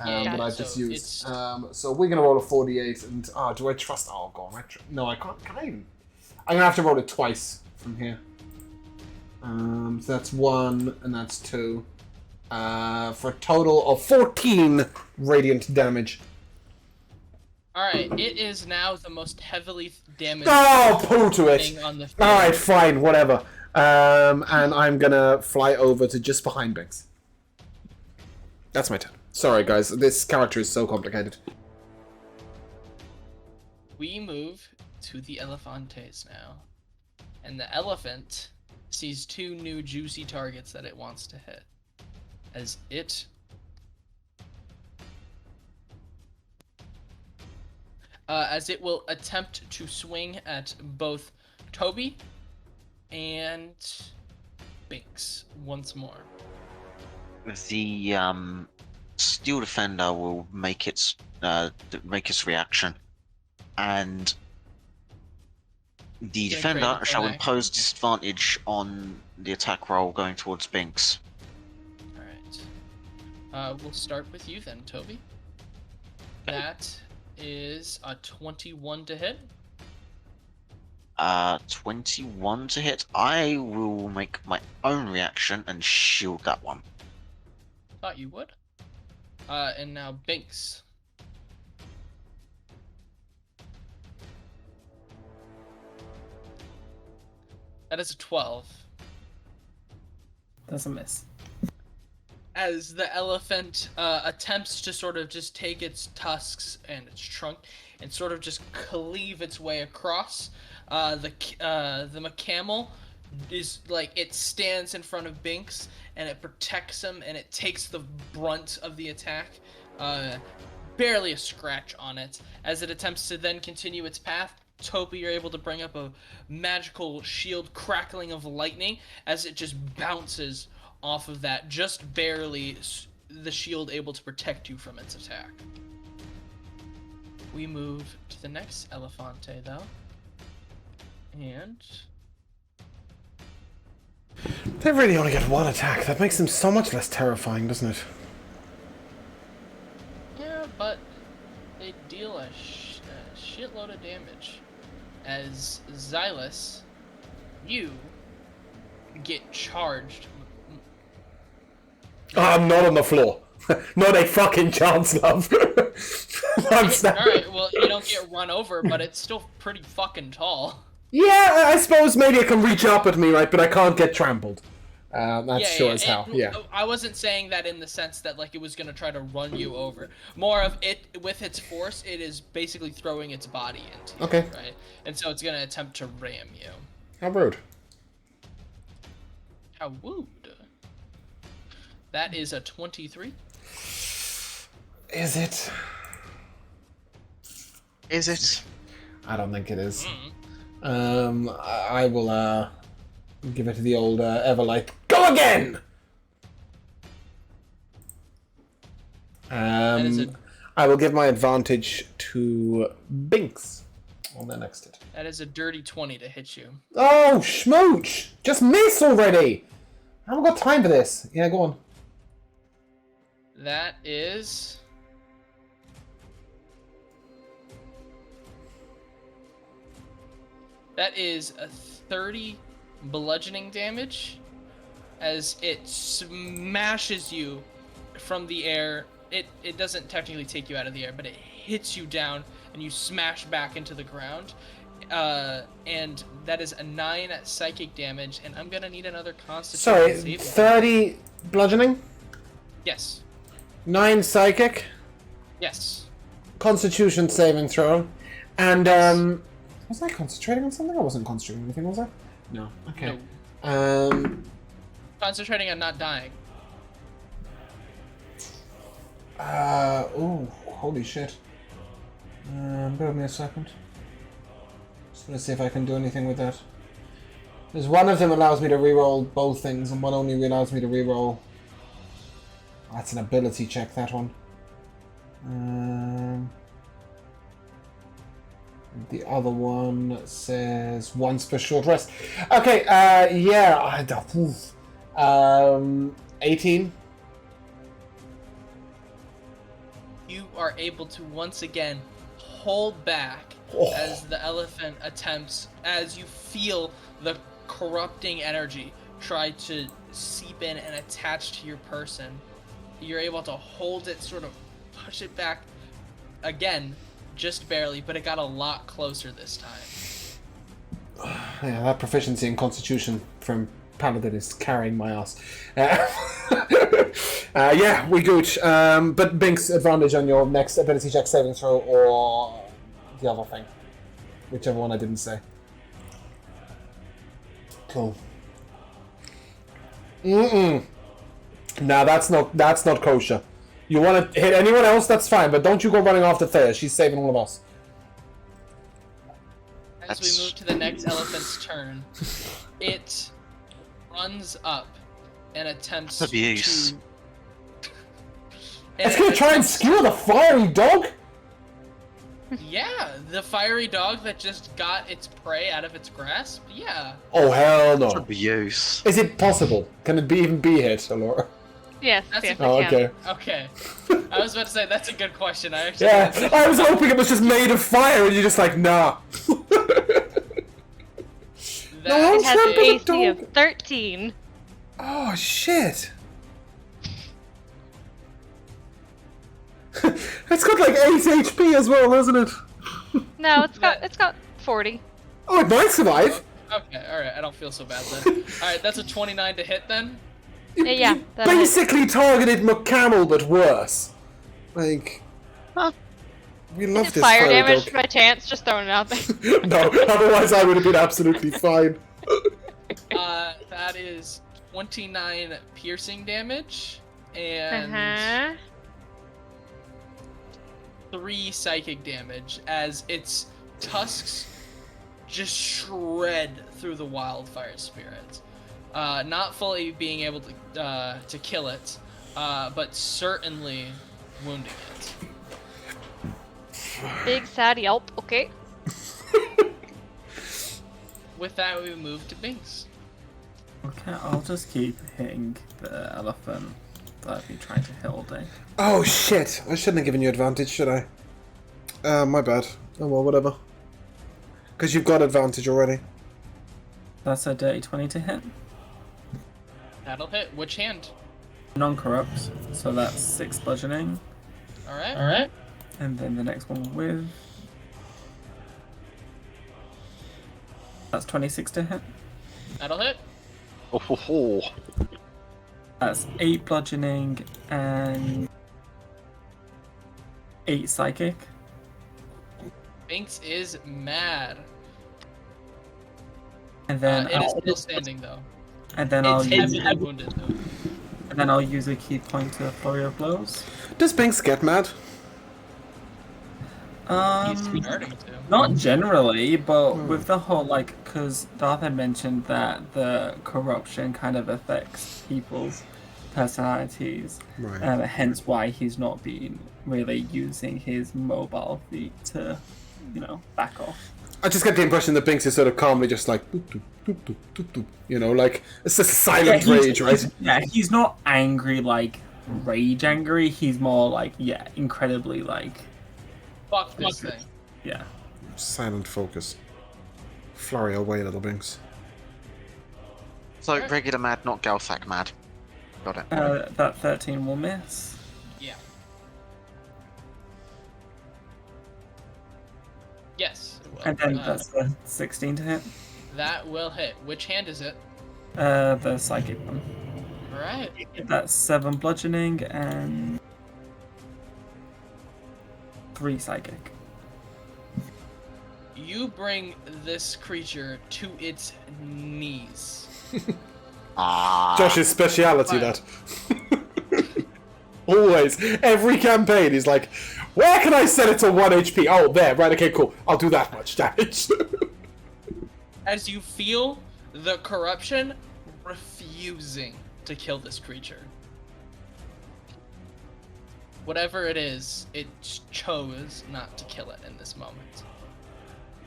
Yeah, That I so just used. it's- So we're going to roll a 48, and do I trust... Oh, go on. No, I can't. Can I even... I'm going to have to roll it twice from here. So that's 1, and that's 2. For a total of 14 radiant damage. Alright, it is now the most heavily damaged Oh, poo to it! thing on the field. Alright, fine, whatever. And I'm going to fly over to just behind Binks. That's my turn. Sorry, guys. This character is so complicated. We move to the Elephantes now. And the elephant sees 2 new juicy targets that it wants to hit. As it will attempt to swing at both Toby and Binks once more. The Steel Defender will make its reaction, and the Yeah, defender great, shall okay. impose disadvantage on the attack roll going towards Binks. Alright. We'll start with you then, Toby. That is a 21 to hit. 21 to hit. I will make my own reaction and shield that one. Thought you would. And now Binks. That is a 12. That's a miss. As the elephant attempts to sort of just take its tusks and its trunk and sort of just cleave its way across, the McCamel is like, it stands in front of Binks and it protects him and it takes the brunt of the attack. Barely a scratch on it. As it attempts to then continue its path, Toby, you're able to bring up a magical shield crackling of lightning as it just bounces off of that, just barely the shield able to protect you from its attack. We move to the next Elefante, though. And They really only get 1 attack. That makes them so much less terrifying, doesn't it? yeah, but they deal a shitload of damage. As Xylus, you get charged. I'm not on the floor. Not a fucking chance, love. I'm Alright, well, you don't get run over, but it's still pretty fucking tall. Yeah, I suppose maybe it can reach up at me, right? But I can't get trampled. That's sure as hell. Yeah. I wasn't saying that in the sense that like it was gonna try to run you over. More of it with its force, it is basically throwing its body into you, Okay. right? And so it's gonna attempt to ram you. How rude. How wooed. That is a 23. Is it? Is it? I don't think it is. I will give it to the old Everlight. Go again! That is I will give my advantage to Binks on the next hit. That is a dirty 20 to hit you. Oh, schmooch! Just miss already! I haven't got time for this. Yeah, go on. That is... That is a 30 bludgeoning damage as it smashes you from the air. It doesn't technically take you out of the air, but it hits you down and you smash back into the ground. And that is a 9 psychic damage, and I'm gonna need another constitution Sorry, save. 30 bludgeoning, Yes. 9 psychic, Yes. Constitution saving throw, and was I concentrating on something? I wasn't concentrating on anything, was I? No. Okay. No. Concentrating on not dying. Oh, holy shit. Bear with me a second. Just gonna see if I can do anything with that. There's one of them allows me to reroll both things, and one only allows me to reroll. That's an ability check, that one. The other one says once per short rest. Okay, yeah, 18. You are able to once again hold back as the elephant attempts, as you feel the corrupting energy try to seep in and attach to your person. You're able to hold it, sort of push it back again, just barely, but it got a lot closer this time. Yeah, that proficiency in Constitution from Paladin is carrying my ass. Yeah, we good. But Binks, advantage on your next ability check saving throw or the other thing. Whichever one I didn't say. Cool. No, that's not kosher. You want to hit anyone else, that's fine, but don't you go running after Thea. She's saving all of us. As we move to the next elephant's turn, it runs up and attempts Abuse. to... It's gonna try and skewer the fiery dog? Yeah, the fiery dog that just got its prey out of its grasp? Yeah. Oh, hell no. Abuse. Is it possible? Can it even be hit, Alora? Yes, That's yes, a- Oh, I can. okay. Okay. I was about to say, that's a good question. I actually... Yeah, I was hoping it was just made of fire and you're just like, nah. That It has an Trample the AC of dog. 13. Oh, shit. It's got like 8 HP as well, hasn't it? No, it's got 40. Oh, it might survive. Okay, alright, I don't feel so bad then. Alright, that's a 29 to hit then. Yeah, You that'll hit. basically targeted McCamel, but worse. Like, Huh. we love Is this fire fire damage dog. by chance? Just throwing it out there. No, otherwise I would have been absolutely fine. That is 29 piercing damage and Uh-huh. 3 psychic damage as its tusks just shred through the wildfire spirit. Not fully being able to kill it, but certainly wounding it. Big sad yelp. Okay. With that, we move to Binks. Okay, I'll just keep hitting the elephant that I've been trying to hit all day. Oh shit! I shouldn't have given you advantage, should I? My bad. Oh well, whatever. Because you've got advantage already. That's a dirty 20 to hit. That'll hit. Which hand? Non-corrupt, so that's 6 bludgeoning. Alright. And then the next one with... That's 26 to hit. That'll hit. Oh, ho, ho. That's 8 bludgeoning and 8 psychic. Binks is mad. And then It is I'll, still standing though. and then I'll It's use heavily wounded though. a key point to flurry of blows. Does Binks get mad? He's starting to. Not generally, but with the whole, like, because Darth had mentioned that the corruption kind of affects people's personalities, Right. hence why he's not been really using his mobile feat to, back off. I just get the impression that Binks is sort of calmly just like, doop, doop, doop, doop, doop, doop, you know, like, it's just a silent rage, right? Yeah, he's not angry, like, rage angry. He's more like, incredibly, like, Fuck this thing. yeah. Silent focus. Flurry away, little Binks. So, regular mad, not Galthak mad. Got it. That 13 will miss. Yeah. Yes, it will. And then that's a 16 to hit. That will hit. Which hand is it? The psychic one. Alright. That's 7 bludgeoning and 3 psychic. You bring this creature to its knees. Ah. Josh's speciality, Fine. that. Always. Every campaign, he's like, where can I set it to 1 HP? Oh, there. Right, okay, cool. I'll do that much damage. As you feel the corruption refusing to kill this creature. Whatever it is, it chose not to kill it in this moment.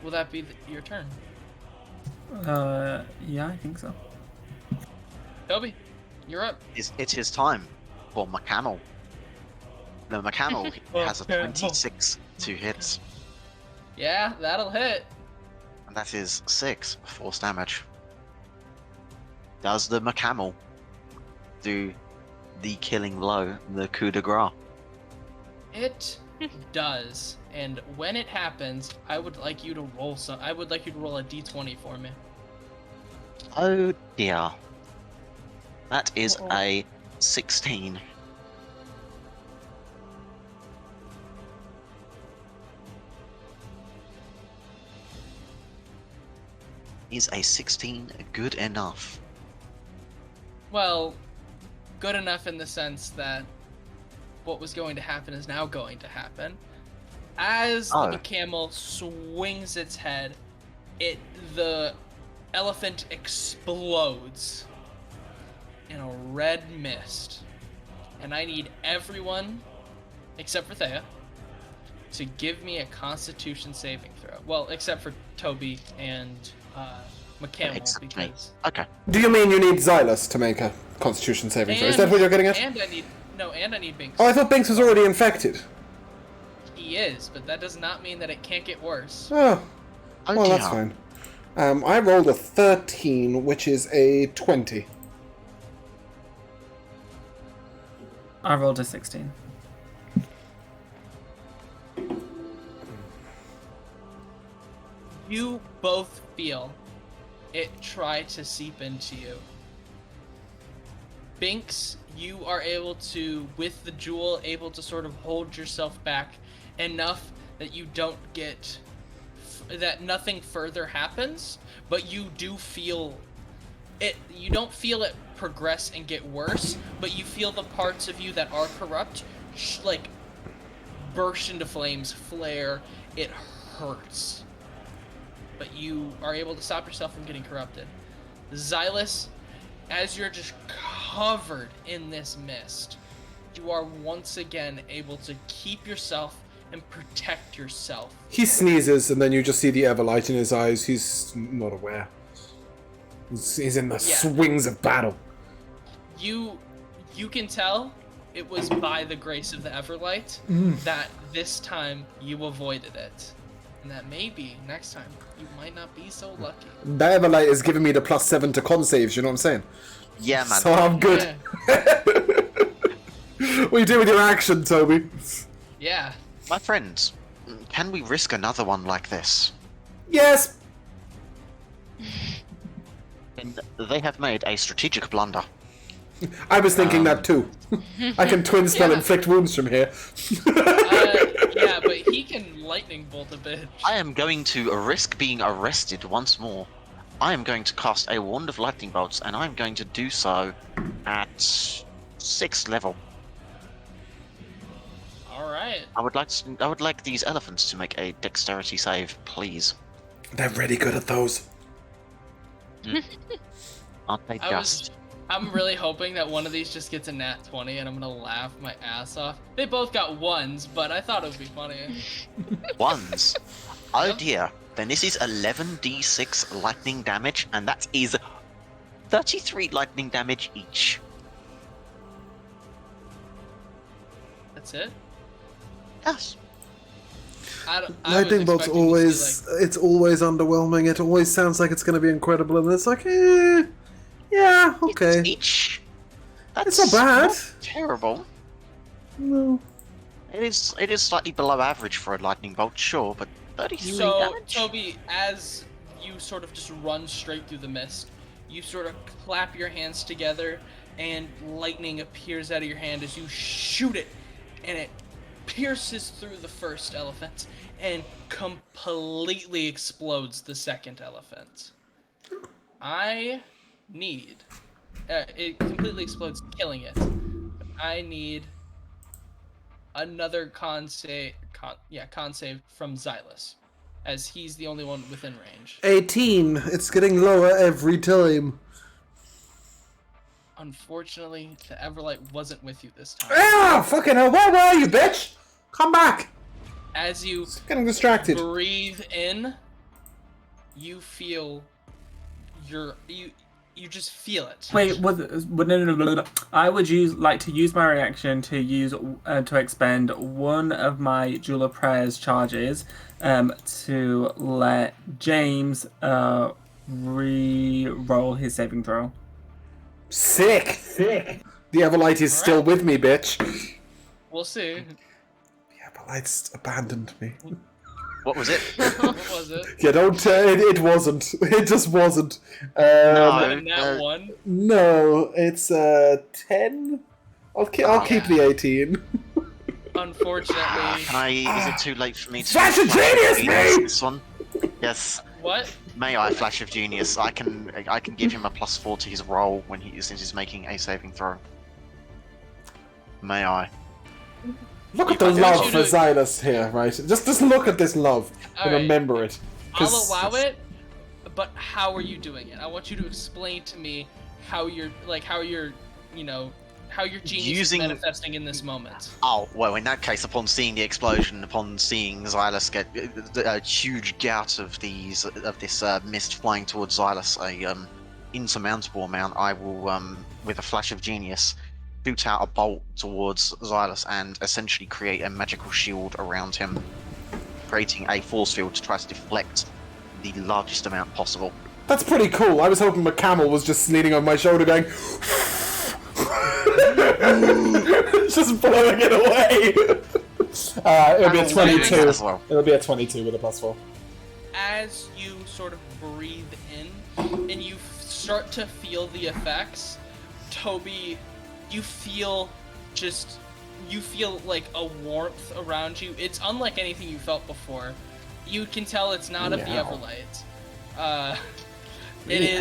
Will that be your turn? Yeah, I think so. Toby, you're up. It is time for McCamel. The McCamel has a 26 to hit, Yeah, that'll hit. and that is 6 force damage. Does the McCamel do the killing blow, the coup de grace? It does. And when it happens, I would like you to roll I would like you to roll a d20 for me. Oh dear. That is Uh-oh. a 16. Is a 16 good enough? Well, good enough in the sense that what was going to happen is now going to happen. As the camel swings its head, the elephant explodes in a red mist. And I need everyone, except for Thea, to give me a Constitution saving throw. Well, except for Toby and McCamel, Except me. because... Okay. Do you mean you need Xylus to make a Constitution saving throw? Is that what you're getting at? And I need Binks. Oh, I thought Binks was already infected. He is, but that does not mean that it can't get worse. Oh, Oh well, dear. that's fine. I rolled a 13, which is a 20. I rolled a 16. You both feel it try to seep into you. Binks, you are able to, with the jewel, able to sort of hold yourself back enough that you don't get, that nothing further happens, but you do feel it, you don't feel it progress and get worse, but you feel the parts of you that are corrupt, like, burst into flames, flare, it hurts. But you are able to stop yourself from getting corrupted. Xylus, as you're just covered in this mist, you are once again able to keep yourself and protect yourself. He sneezes, and then you just see the everlight in his eyes. He's not aware. He's in the swings of battle. You can tell it was by the grace of the Everlight that this time you avoided it. And that maybe next time you might not be so lucky. The everlight is giving me the +7 to con saves, you know what I'm saying? Yeah, man. So I'm good. Yeah. What do you do with your action, Toby? Yeah. My friends, can we risk another one like this? Yes! Then they have made a strategic blunder. I was thinking that too. I can twin spell Yeah. inflict wounds from here. Yeah, but he can lightning bolt a bitch. I am going to risk being arrested once more. I am going to cast a wand of lightning bolts, and I'm going to do so at 6th level. All right. I would like these elephants to make a dexterity save, please. They're really good at those. Aren't they just? I'm really hoping that one of these just gets a nat 20 and I'm gonna laugh my ass off. They both got ones, but I thought it would be funny. Ones. Oh Yep. dear. Then this is 11d6 lightning damage, and that is 33 lightning damage each. That's it? Yes. I Lightning was bolt's expecting this always to be it's always underwhelming. It always sounds like it's going to be incredible, and it's like, yeah, okay, Each. That's it's not bad. not terrible. No. It is slightly below average for a lightning bolt, sure, but 33 So, damage. Toby, as you sort of just run straight through the mist, you sort of clap your hands together, and lightning appears out of your hand as you shoot it, and it pierces through the first elephant and completely explodes the second elephant. I need... it completely explodes, killing it. I need another con save from Xylus, as he's the only one within range. 18. It's getting lower every time. Unfortunately, the Everlight wasn't with you this time. Ah, fucking hell! Where were you, bitch? Come back! As you Getting distracted. breathe in, you feel you just feel it. Wait, no. I would like to use my reaction to to expend one of my Jewel of Prayers charges to let James re-roll his saving throw. Sick. The Everlight is still with me, bitch. We'll see. The Everlight's abandoned me. What was it? What was it? Yeah, don't. It wasn't. It just wasn't. No. Nat 1. No, it's 10. I'll keep the 18. Is Unfortunately. it too late for me to Flash of genius, mate! this one? Yes. What? May I flash of genius? I can give him a +4 to his roll since he's making a saving throw. May I? Look at the I want love you for to- Xylus here, right? Just look at this love and Alright. remember it. I'll allow it, but how are you doing it? I want you to explain to me how you're how your genius Using- is manifesting in this moment. Oh, well, in that case, upon seeing the explosion, upon seeing Xylus get a huge gout of this mist flying towards Xylus, a insurmountable amount, I will, with a flash of genius, shoot out a bolt towards Xylus and essentially create a magical shield around him, creating a force field to try to deflect the largest amount possible. That's pretty cool. I was hoping McCamel was just leaning on my shoulder going... just blowing it away. It'll be a 22. As well. It'll be a 22 with a +4. As you sort of breathe in and you start to feel the effects, Toby, you feel like a warmth around you. It's unlike anything you felt before. You can tell it's not of the Meow. Everlight. It is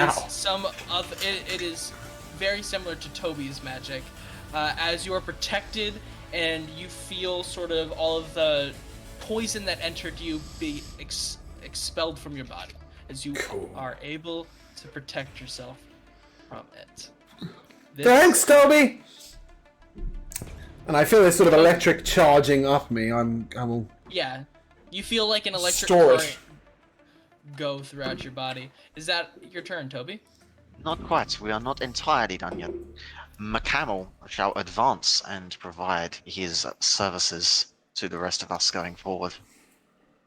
Meow. it is very similar to Toby's magic. As you are protected and you feel sort of all of the poison that entered you be expelled from your body as you are able to protect yourself from it. Thanks, Toby! And I feel this sort of electric charging up me. I will... Yeah, you feel like an electric Store it. current go throughout your body. Is that your turn, Toby? Not quite. We are not entirely done yet. McCamel shall advance and provide his services to the rest of us going forward.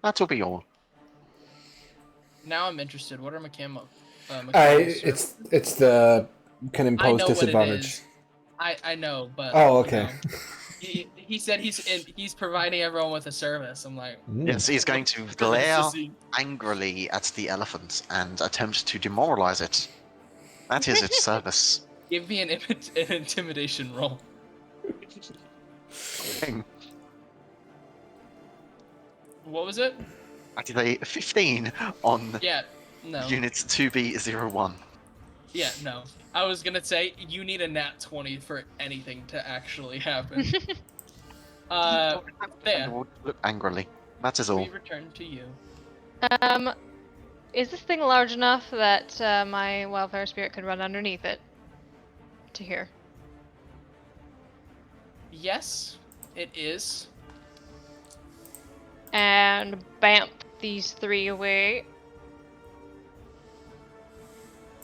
That will be all. Now I'm interested. What are McCamel's it's the... can I impose know what it disadvantage. is. I know, but Oh, okay. He said he's providing everyone with a service. I'm like, Yes, he's going to glare angrily at the elephant and attempt to demoralize it. That is its service. Give me an intimidation roll. Thing. What was it? I did a 15 on Yeah, no. unit 2B01. Yeah, no. I was gonna say, you need a nat 20 for anything to actually happen. And There. will look angrily. That is all. We return to you. Is this thing large enough that my wildfire spirit could run underneath it to here? Yes, it is. And bamp these 3 away.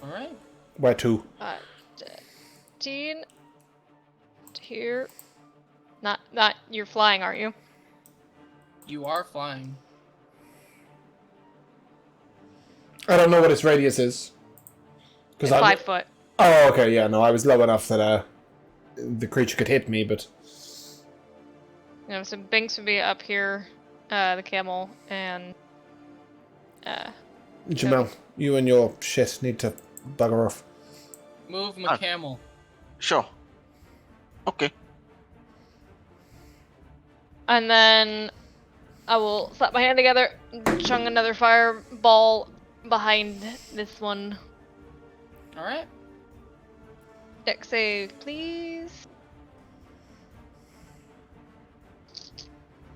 Alright. Where to? 15 to here. Not you're flying, aren't you? You are flying. I don't know what its radius is. It's 5 foot. Oh, okay, yeah, no, I was low enough that the creature could hit me, but... So Binks would be up here, the camel, and Jamel, you and your shit need to bugger off. Move my camel. Sure. Okay. and then I will slap my hand together, chung another fireball behind this one. Alright. Dex save, please.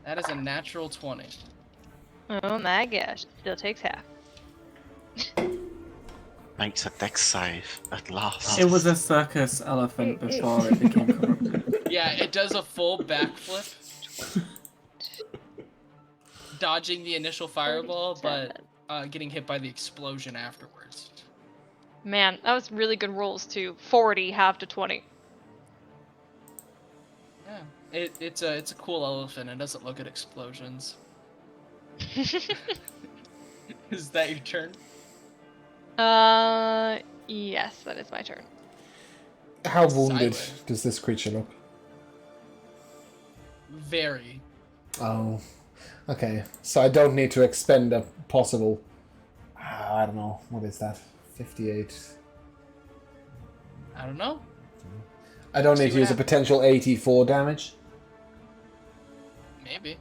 That is a natural 20. Oh my gosh, still takes half. Makes a dex save at last. It was a circus elephant before it became corrupted. Yeah, it does a full backflip. Dodging the initial fireball, but getting hit by the explosion afterwards. Man, that was really good rolls too. 40, half to 20. Yeah, it's a cool elephant. It doesn't look at explosions. Is that your turn? Yes, that is my turn. How wounded Silent. does this creature look? Very. Oh, okay. So I don't need to expend a possible... I don't know. What is that? 58. I don't know. I don't See need to what use a happens. potential 84 damage. Maybe.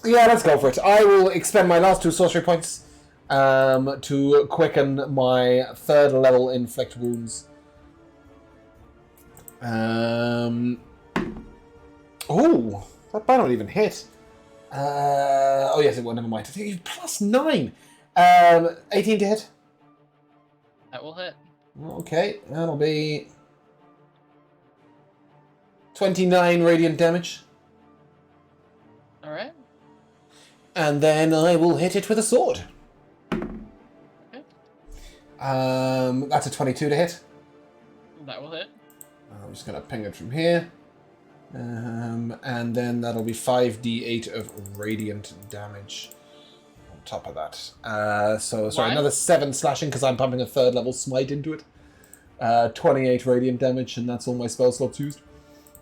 Yeah, let's go for it. I will expend my last 2 sorcery points to quicken my 3rd level inflict wounds. Oh, that might not even hit. Oh yes, it will. Never mind. I think plus 9. 18 to hit. That will hit. Okay, that'll be 29 radiant damage. Alright. And then I will hit it with a sword. Okay. That's a 22 to hit. That will hit. I'm just going to ping it from here. And then that'll be 5d8 of radiant damage on top of that. Sorry, Why? another 7 slashing because I'm pumping a 3rd level smite into it. 28 radiant damage, and that's all my spell slots used.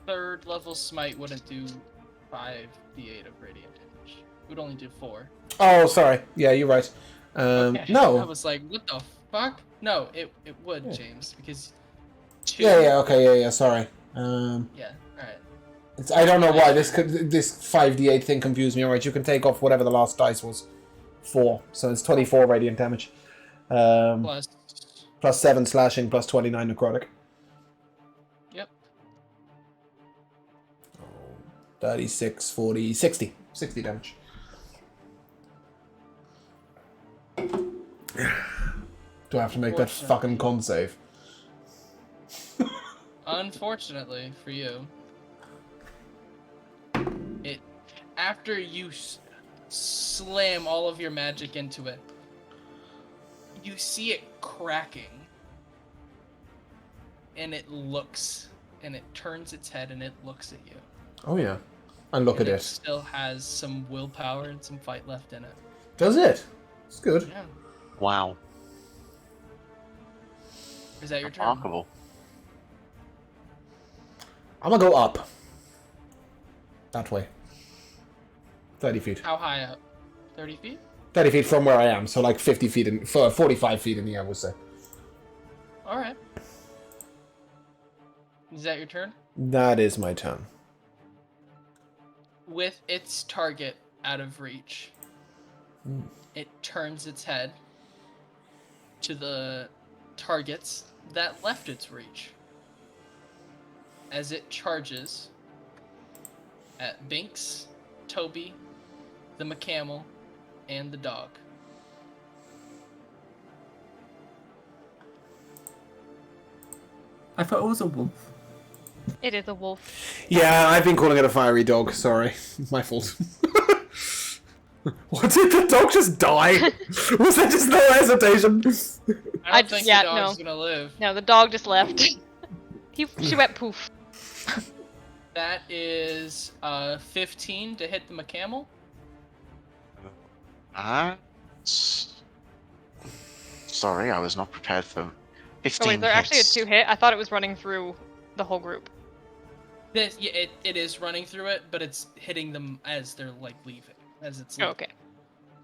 3rd level smite wouldn't do 5d8 of radiant damage. It would only do 4. Oh, sorry. Yeah, you're right. Okay. I No. was like, what the fuck? No, it would, Yeah. James, because 2... Yeah, okay, yeah, sorry. Yeah, alright. I don't know why this 5d8 thing confused me. Alright, you can take off whatever the last dice was. 4. So it's 24 radiant damage. Plus... Plus 7 slashing, plus 29 necrotic. Yep. 36, 40, 60. 60 damage. Do I have to make that fucking con save? Unfortunately for you, it after you slam all of your magic into it, you see it cracking, and it looks, and it turns its head and it looks at you. Oh yeah. And look And at it it. still has some willpower and some fight left in it. Does it? It's good. Yeah. Wow. Is that your turn? Remarkable. I'm gonna go up. That way. 30 feet. How high up? 30 feet? 30 feet from where I am, so like 50 feet in, 45 feet in the air, we'll say. Alright. Is that your turn? That is my turn. With its target out of reach, it turns its head to the targets that left its reach as it charges at Binks, Toby, the McCamel, and the dog. I thought it was a wolf. It is a wolf. Yeah, I've been calling it a fiery dog. Sorry, my fault. What, did the dog just die? Was there just no hesitation? I don't think yeah, the dog's no. gonna live. No, the dog just left. She went poof. That is 15 to hit the McCamel. Sorry, I was not prepared for 15 Oh wait, they're actually a hits. 2-hit? I thought it was running through the whole group. This, yeah, it is running through it, but it's hitting them as they're like leaving, as it's Oh, leaving. okay.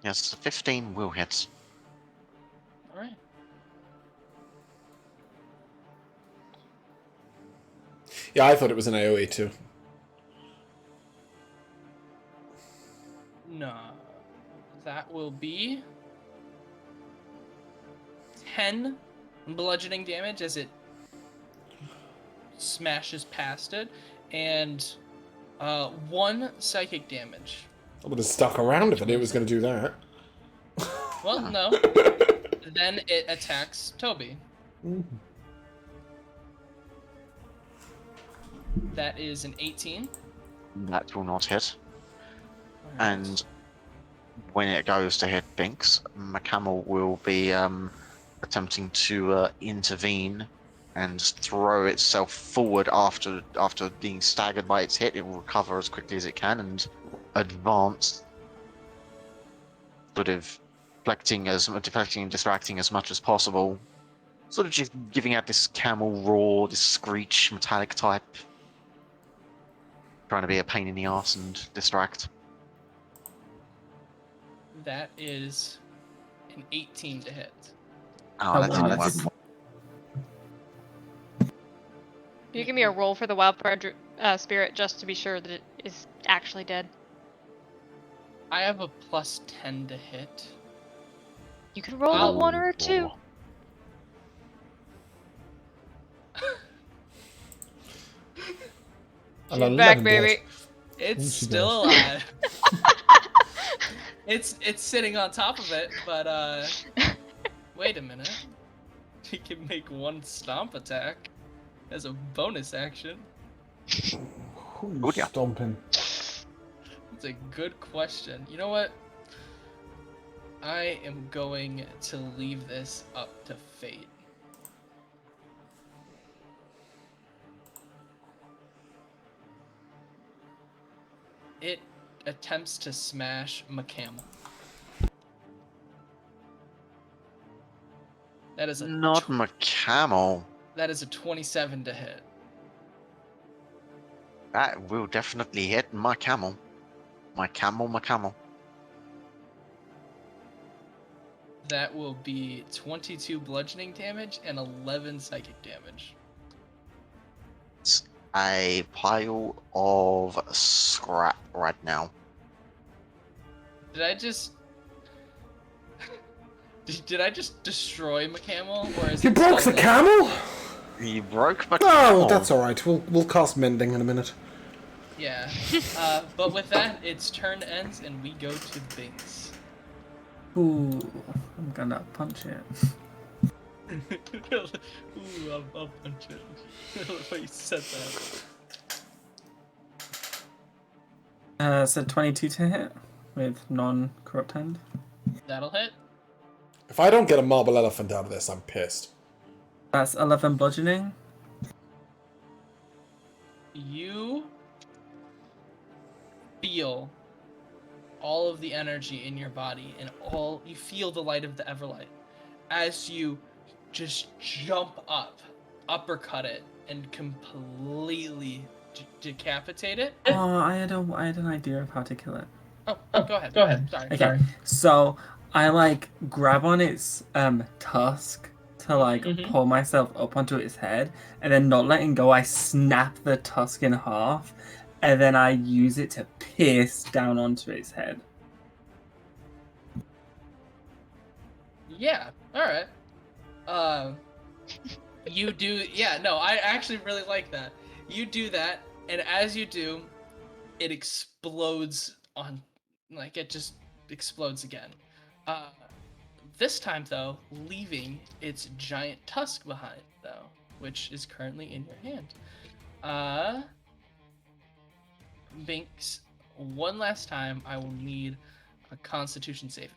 Yes, 15 will hit. All right. Yeah, I thought it was an AoE too. No, that will be 10 bludgeoning damage as it smashes past it, and 1 psychic damage. I would have stuck around if I knew it was going to do that. Well, no. Then it attacks Toby. That is an 18. That will not hit. And when it goes to hit Binks, McCamel will be attempting to intervene and throw itself forward after being staggered by its hit. It will recover as quickly as it can and advance, sort of deflecting and distracting as much as possible. Sort of just giving out this camel roar, this screech, metallic type. Trying to be a pain in the arse and distract. That is an 18 to hit. Oh, that didn't work. That's- Can you give me a roll for the wildfire spirit just to be sure that it is actually dead? I have a plus 10 to hit. You can roll a I'll- 1 or a 2. And She's 11 back, dead. baby. It's she still alive. It's sitting on top of it, but wait a minute. He can make 1 stomp attack as a bonus action. Who's yeah. stomping? It's a good question. You know what? I am going to leave this up to fate. It attempts to smash McCamel. That is a Not McCamel. that is a 27 to hit. That will definitely hit my camel. My camel. That will be 22 bludgeoning damage and 11 psychic damage. It's a pile of scrap right now. Did I just did I just destroy McCamel, or is You it broke still the there? camel? You broke my Oh, camel. that's alright. We'll cast mending in a minute. Yeah. But with that, its turn ends and we go to Binks. Ooh, I'm gonna punch it. Ooh, I'll punch it. I love how you said that. So 22 to hit with non-corrupt hand. That'll hit. If I don't get a marble elephant out of this, I'm pissed. That's 11 bludgeoning. You feel all of the energy in your body, and you feel the light of the Everlight as you just jump up, uppercut it, and completely decapitate it. Oh, I had an idea of how to kill it. Oh, go ahead. Sorry. Okay, so I like grab on its tusk to to like pull myself up onto its head, and then not letting go, I snap the tusk in half, and then I use it to pierce down onto its head. Yeah. All right. You do. Yeah. No, I actually really like that. You do that, and as you do, it explodes on, like it just explodes again. This time though, leaving its giant tusk behind though, which is currently in your hand. Binks, one last time, I will need a Constitution save.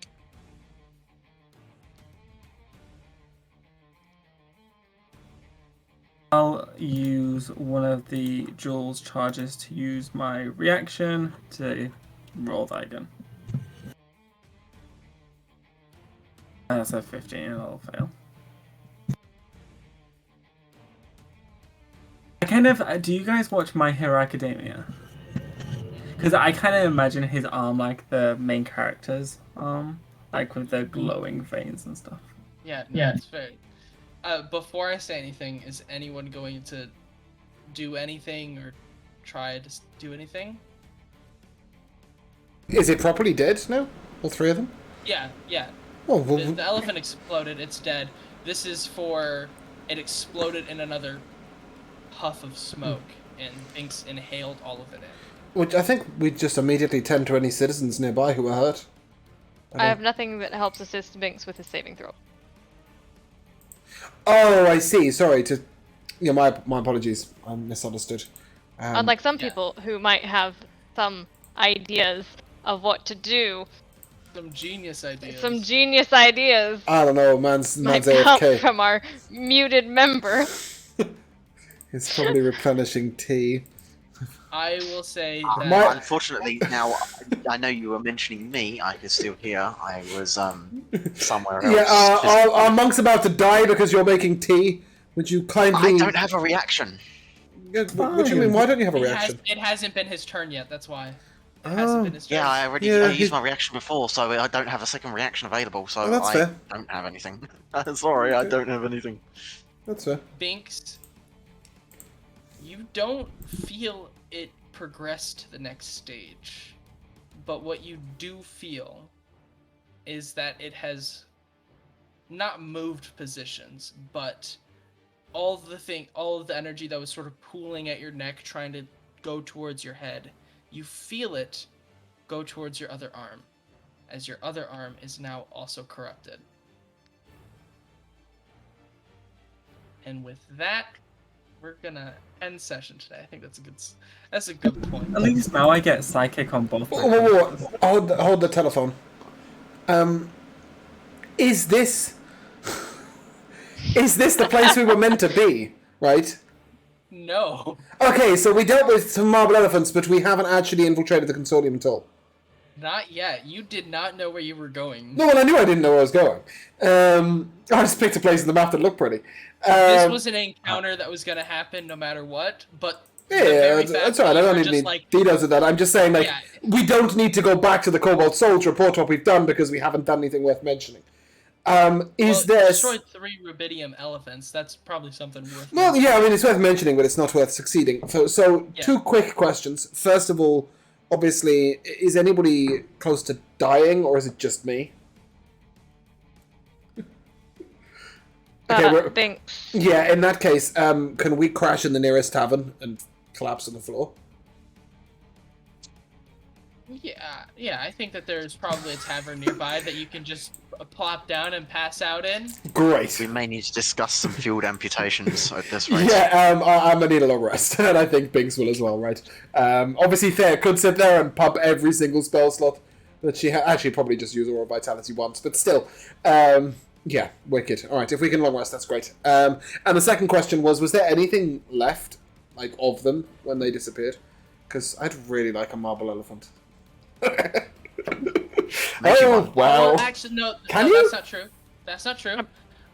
I'll use one of the Jules charges to use my reaction to roll that again. That's a 15, and I'll fail. Do you guys watch My Hero Academia? Because I kind of imagine his arm like the main character's arm, like with the glowing veins and stuff. Yeah, yeah, it's very. Before I say anything, is anyone going to do anything or try to do anything? Is it properly dead now? All three of them? Yeah, yeah. Oh, well, The elephant exploded, it's dead. This is for... It exploded in another puff of smoke, and Binks inhaled all of it in. which I think we just immediately tend to any citizens nearby who are hurt. I have nothing that helps assist Binks with his saving throw. Oh, I see. Sorry to... Yeah, my apologies. I misunderstood. Unlike some people who might have some ideas of what to do. Some genius ideas. Some genius ideas. I don't know, man's Might come AFK. from our muted member. He's probably replenishing tea. I will say that... Unfortunately, now I know you were mentioning me. I could still hear. I was somewhere else. Yeah, are monks about to die because you're making tea? Would you kindly... I don't have a reaction. Yeah, what do you mean? Why don't you have a reaction? It hasn't been his turn yet, that's why. It hasn't been his turn. Yeah, I already I used my reaction before, so I don't have a second reaction available, so that's I fair. don't have anything. Sorry, I don't have anything. That's fair. Binks, you don't feel it progress to the next stage, but what you do feel is that it has not moved positions, but all of the energy that was sort of pooling at your neck, trying to go towards your head, you feel it go towards your other arm, as your other arm is now also corrupted. And with that, we're gonna end session today. I think that's a good point. At least now I get psychic on both. Whoa. Hold the telephone. Is this the place we were meant to be? Right. No. Okay, so we dealt with some marble elephants, but we haven't actually infiltrated the consortium at all. Not yet. You did not know where you were going. No, well, I knew I didn't know where I was going. I just picked a place in the map that looked pretty. This was an encounter that was going to happen no matter what, but... Yeah, that's alright. I don't need any details of that. I'm just saying, we don't need to go back to the Cobalt Soldier, report what we've done, because we haven't done anything worth mentioning. Destroyed 3 rubidium elephants. That's probably something worth... Well, yeah, I mean, it's worth mentioning, but it's not worth succeeding. So Yeah. 2 quick questions. First of all, obviously, is anybody close to dying, or is it just me? Okay, Binks. yeah, in that case, can we crash in the nearest tavern and collapse on the floor? Yeah, I think that there's probably a tavern nearby that you can just plop down and pass out in. Great. We may need to discuss some field amputations at this rate. Yeah, I'm gonna need a long rest, and I think Binks will as well, right? Obviously, Thea could sit there and pump every single spell slot that she actually probably just use Aura Vitality once, but still, yeah, wicked. All right, if we can long rest, that's great. And the second question was there anything left, like, of them when they disappeared? Because I'd really like a marble elephant. Oh, wow. Oh, actually, no, that's not true. That's not true.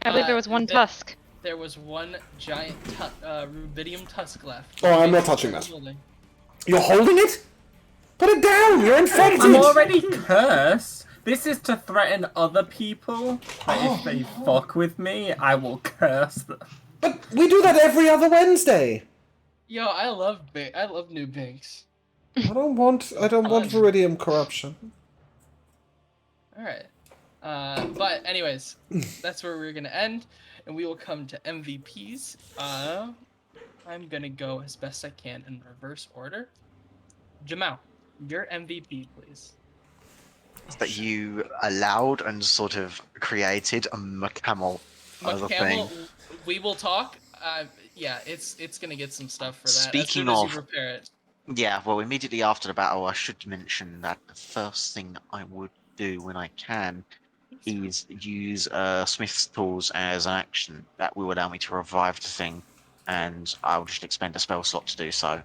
I believe there was one tusk. There was one giant rubidium tusk left. Oh, I'm not touching that. You're holding it? Put it down! You're infected! I'm already cursed. This is to threaten other people. That if they fuck with me, I will curse them. But we do that every other Wednesday. Yo, I love new Binks. I don't want Viridium corruption. All right. But anyways, that's where we're gonna end, and we will come to MVPs. I'm gonna go as best I can in reverse order. Jamal, your MVP, please. That you allowed and sort of created a McCamel as a thing. McCamel, we will talk. Yeah, it's gonna get some stuff for that. Speaking as soon as of- you prepare it. Yeah, well, immediately after the battle, I should mention that the first thing I would do when I can is use Smith's tools as an action that will allow me to revive the thing, and I'll just expend a spell slot to do so.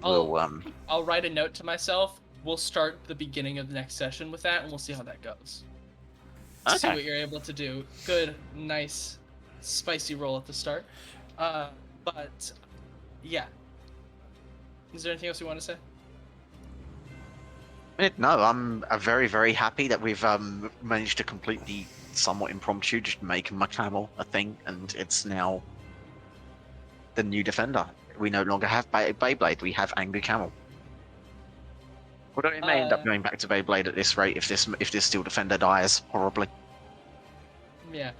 I'll write a note to myself. We'll start the beginning of the next session with that, and we'll see how that goes. See Okay. what you're able to do. Good, nice, spicy roll at the start. But yeah. Is there anything else you want to say? No, I'm very, very happy that we've managed to complete the somewhat impromptu, just make McCamel a thing, and it's now the new defender. We no longer have Beyblade, we have Angry Camel. Although it may end up going back to Beyblade at this rate if this steel defender dies horribly. Yeah.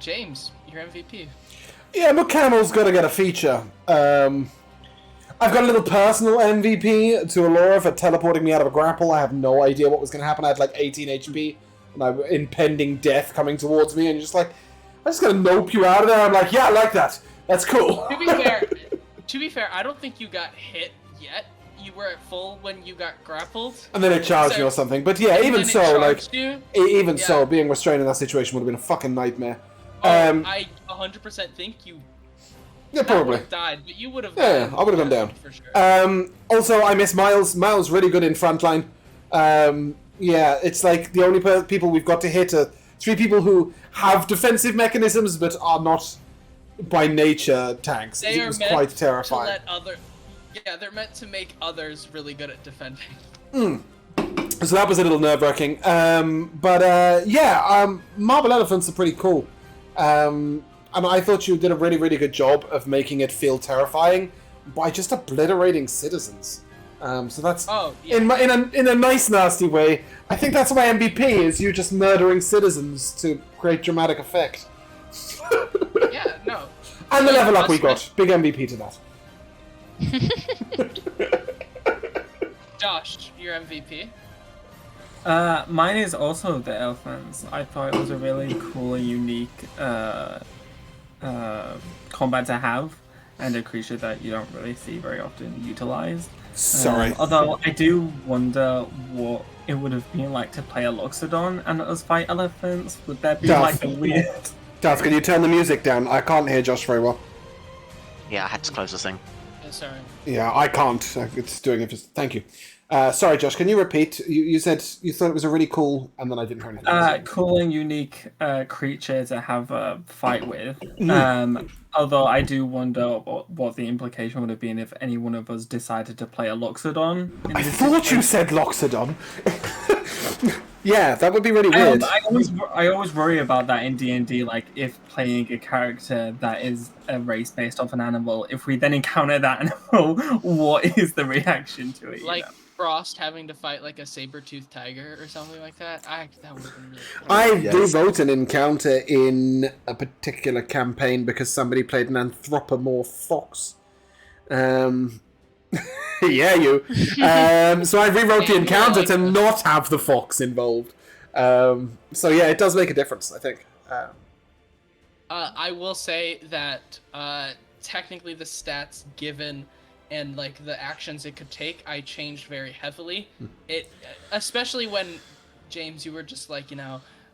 James, your MVP. Yeah, McCamel's got to get a feature. I've got a little personal MVP to Alora for teleporting me out of a grapple. I have no idea what was going to happen. I had like 18 HP, and I impending death coming towards me, and you're just like, I'm just going to nope you out of there. I'm like, yeah, I like that. That's cool. To be fair, I don't think you got hit yet. You were at full when you got grappled. And then it charged me or something. But yeah, even so, like, you. so, being restrained in that situation would have been a fucking nightmare. I 100% think you. Yeah, probably. Would have died, but you would have. Yeah, I would have gone down. For sure. Also, I miss Miles. Miles really good in frontline. Yeah, it's like the only people we've got to hit are 3 people who have defensive mechanisms but are not by nature tanks. It was quite terrifying. Yeah, they're meant to make others really good at defending. So that was a little nerve-wracking. Marble elephants are pretty cool. And I thought you did a really, really good job of making it feel terrifying by just obliterating citizens. So that's in a nice, nasty way. I think that's my MVP is you just murdering citizens to create dramatic effect. Yeah, no. And the level up we got. Big MVP to that. Josh, your MVP. Mine is also the elephants. I thought it was a really cool and unique combat to have, and a creature that you don't really see very often utilized. Sorry. Although I do wonder what it would have been like to play a Loxodon and us fight elephants. Would that be like a weird... Duff, can you turn the music down? I can't hear Josh very well. Yeah, I had to close the thing. Yeah, sorry. Yeah, I can't. It's doing it just... Thank you. Sorry, Josh, can you repeat? You said you thought it was a really cool, and then I didn't hear anything. Cool and unique creature to have a fight with. Although I do wonder what the implication would have been if any one of us decided to play a Loxodon. I thought you said Loxodon. Yeah, that would be really weird. I always worry about that in D&D, like if playing a character that is a race based off an animal, if we then encounter that animal, what is the reaction to it? Like Frost having to fight like a saber-toothed tiger or something like that. That would have been really cool. I rewrote an encounter in a particular campaign because somebody played an anthropomorph fox. Yeah, you. So I rewrote the encounter to not have the fox involved. So yeah, it does make a difference, I think. I will say that technically the stats given and like the actions it could take, I changed very heavily. It, especially when James, you were just like,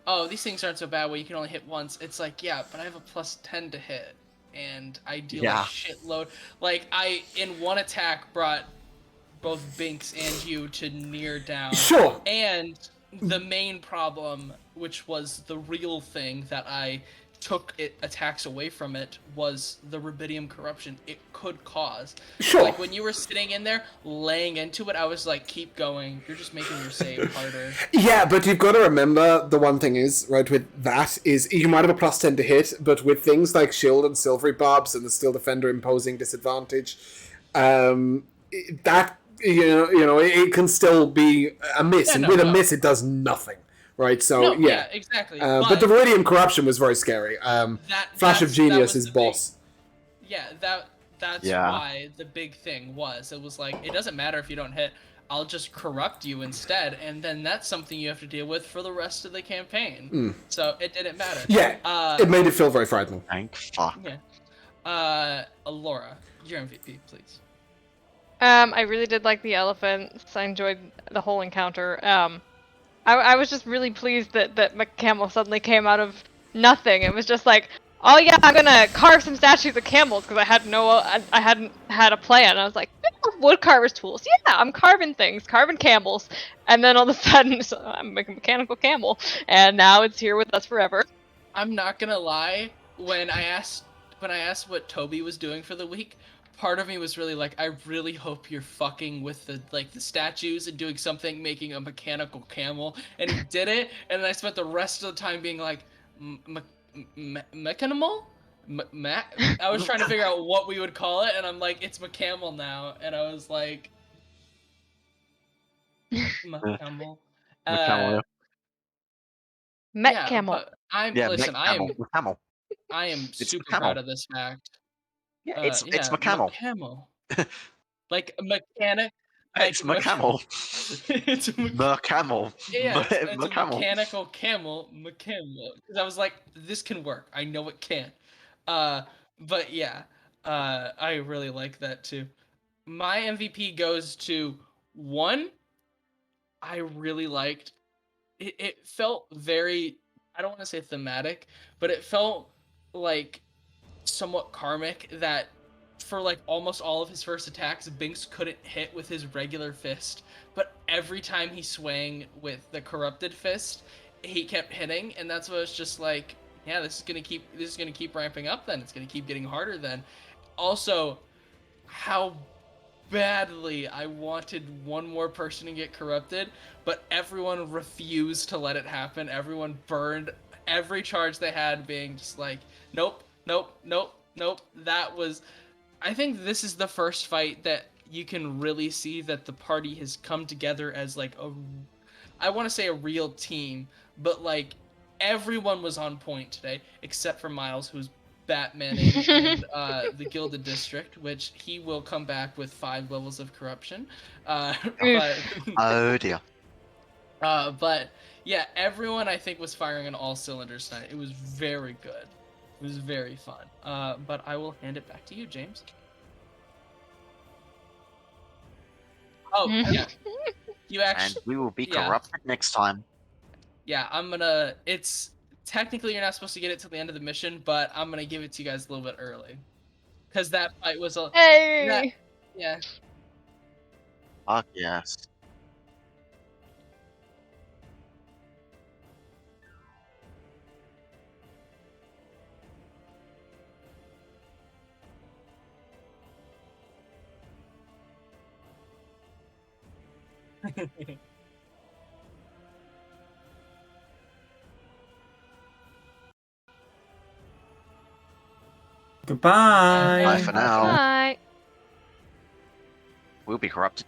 oh, these things aren't so bad. Well, you can only hit once. It's like, yeah, but I have a +10 to hit, and I deal a shitload. Like I, in one attack, brought both Binks and you to near down. Sure. And the main problem, which was the real thing that I took attacks away from it was the rubidium corruption it could cause. Sure. Like when you were sitting in there laying into it, I was like, keep going. You're just making your save harder. Yeah, but you've got to remember the one thing is, right, with that is you might have a +10 to hit, but with things like shield and silvery barbs and the steel defender imposing disadvantage, that it can still be a miss, Yeah, and no, with a no. miss it does nothing, right? So No, yeah, exactly. but the Viridium corruption was very scary. Flash of Genius is the boss. Yeah, that's Yeah. why the big thing was. It was like, it doesn't matter if you don't hit. I'll just corrupt you instead, and then that's something you have to deal with for the rest of the campaign. So it didn't matter. Yeah, it made it feel very frightening. Thank fuck. Yeah. Laura, your MVP, please. I really did like the elephants. I enjoyed the whole encounter. I was just really pleased that McCamel suddenly came out of nothing. It was just like, oh yeah, I'm gonna carve some statues of camels because I hadn't had a plan. I was like, wood carver's tools. Yeah, I'm carving things, carving camels, and then all of a sudden, so I'm making a mechanical camel, and now it's here with us forever. I'm not gonna lie. When I asked what Toby was doing for the week, part of me was really like, I really hope you're fucking with the statues and doing something, making a mechanical camel. And he did it, and then I spent the rest of the time being like, mechanimal? I was trying to figure out what we would call it, and I'm like, it's McCamel now, and I was like, McCamel. McCamel, Met Yeah, camel. but I McCamel. am It's super McCamel. proud of this fact. Yeah, it's McCamel. McCamel. Like mechanic. It's McCamel. It's McCamel. yeah, it's a McCamel. mechanical camel, McCamel. Because I was like, this can work. I know it can. But yeah, I really like that too. My MVP goes to one. I really liked. It felt very. I don't want to say thematic, but it felt like somewhat karmic that for like almost all of his first attacks, Binks couldn't hit with his regular fist, but every time he swang with the corrupted fist, he kept hitting, and that's what it's just like, yeah, this is gonna keep ramping up then. It's gonna keep getting harder then. Also, how badly I wanted one more person to get corrupted, but everyone refused to let it happen. Everyone burned every charge they had, being just like, nope, nope, nope, nope. That was. I think this is the first fight that you can really see that the party has come together as like a. I want to say a real team, but like everyone was on point today, except for Miles, who's Batmaning in the Gilded District, which he will come back with 5 levels of corruption. But Oh dear. but yeah, everyone I think was firing on all cylinders tonight. It was very good. It was very fun. But I will hand it back to you, James. Oh yeah, you And actually. we will be Yeah. corrupted next time. Yeah, I'm gonna. It's technically you're not supposed to get it till the end of the mission, but I'm gonna give it to you guys a little bit early, because that fight was a. Hey! Yeah. Fuck yes. Goodbye. Bye for now. Bye. We'll be corrupted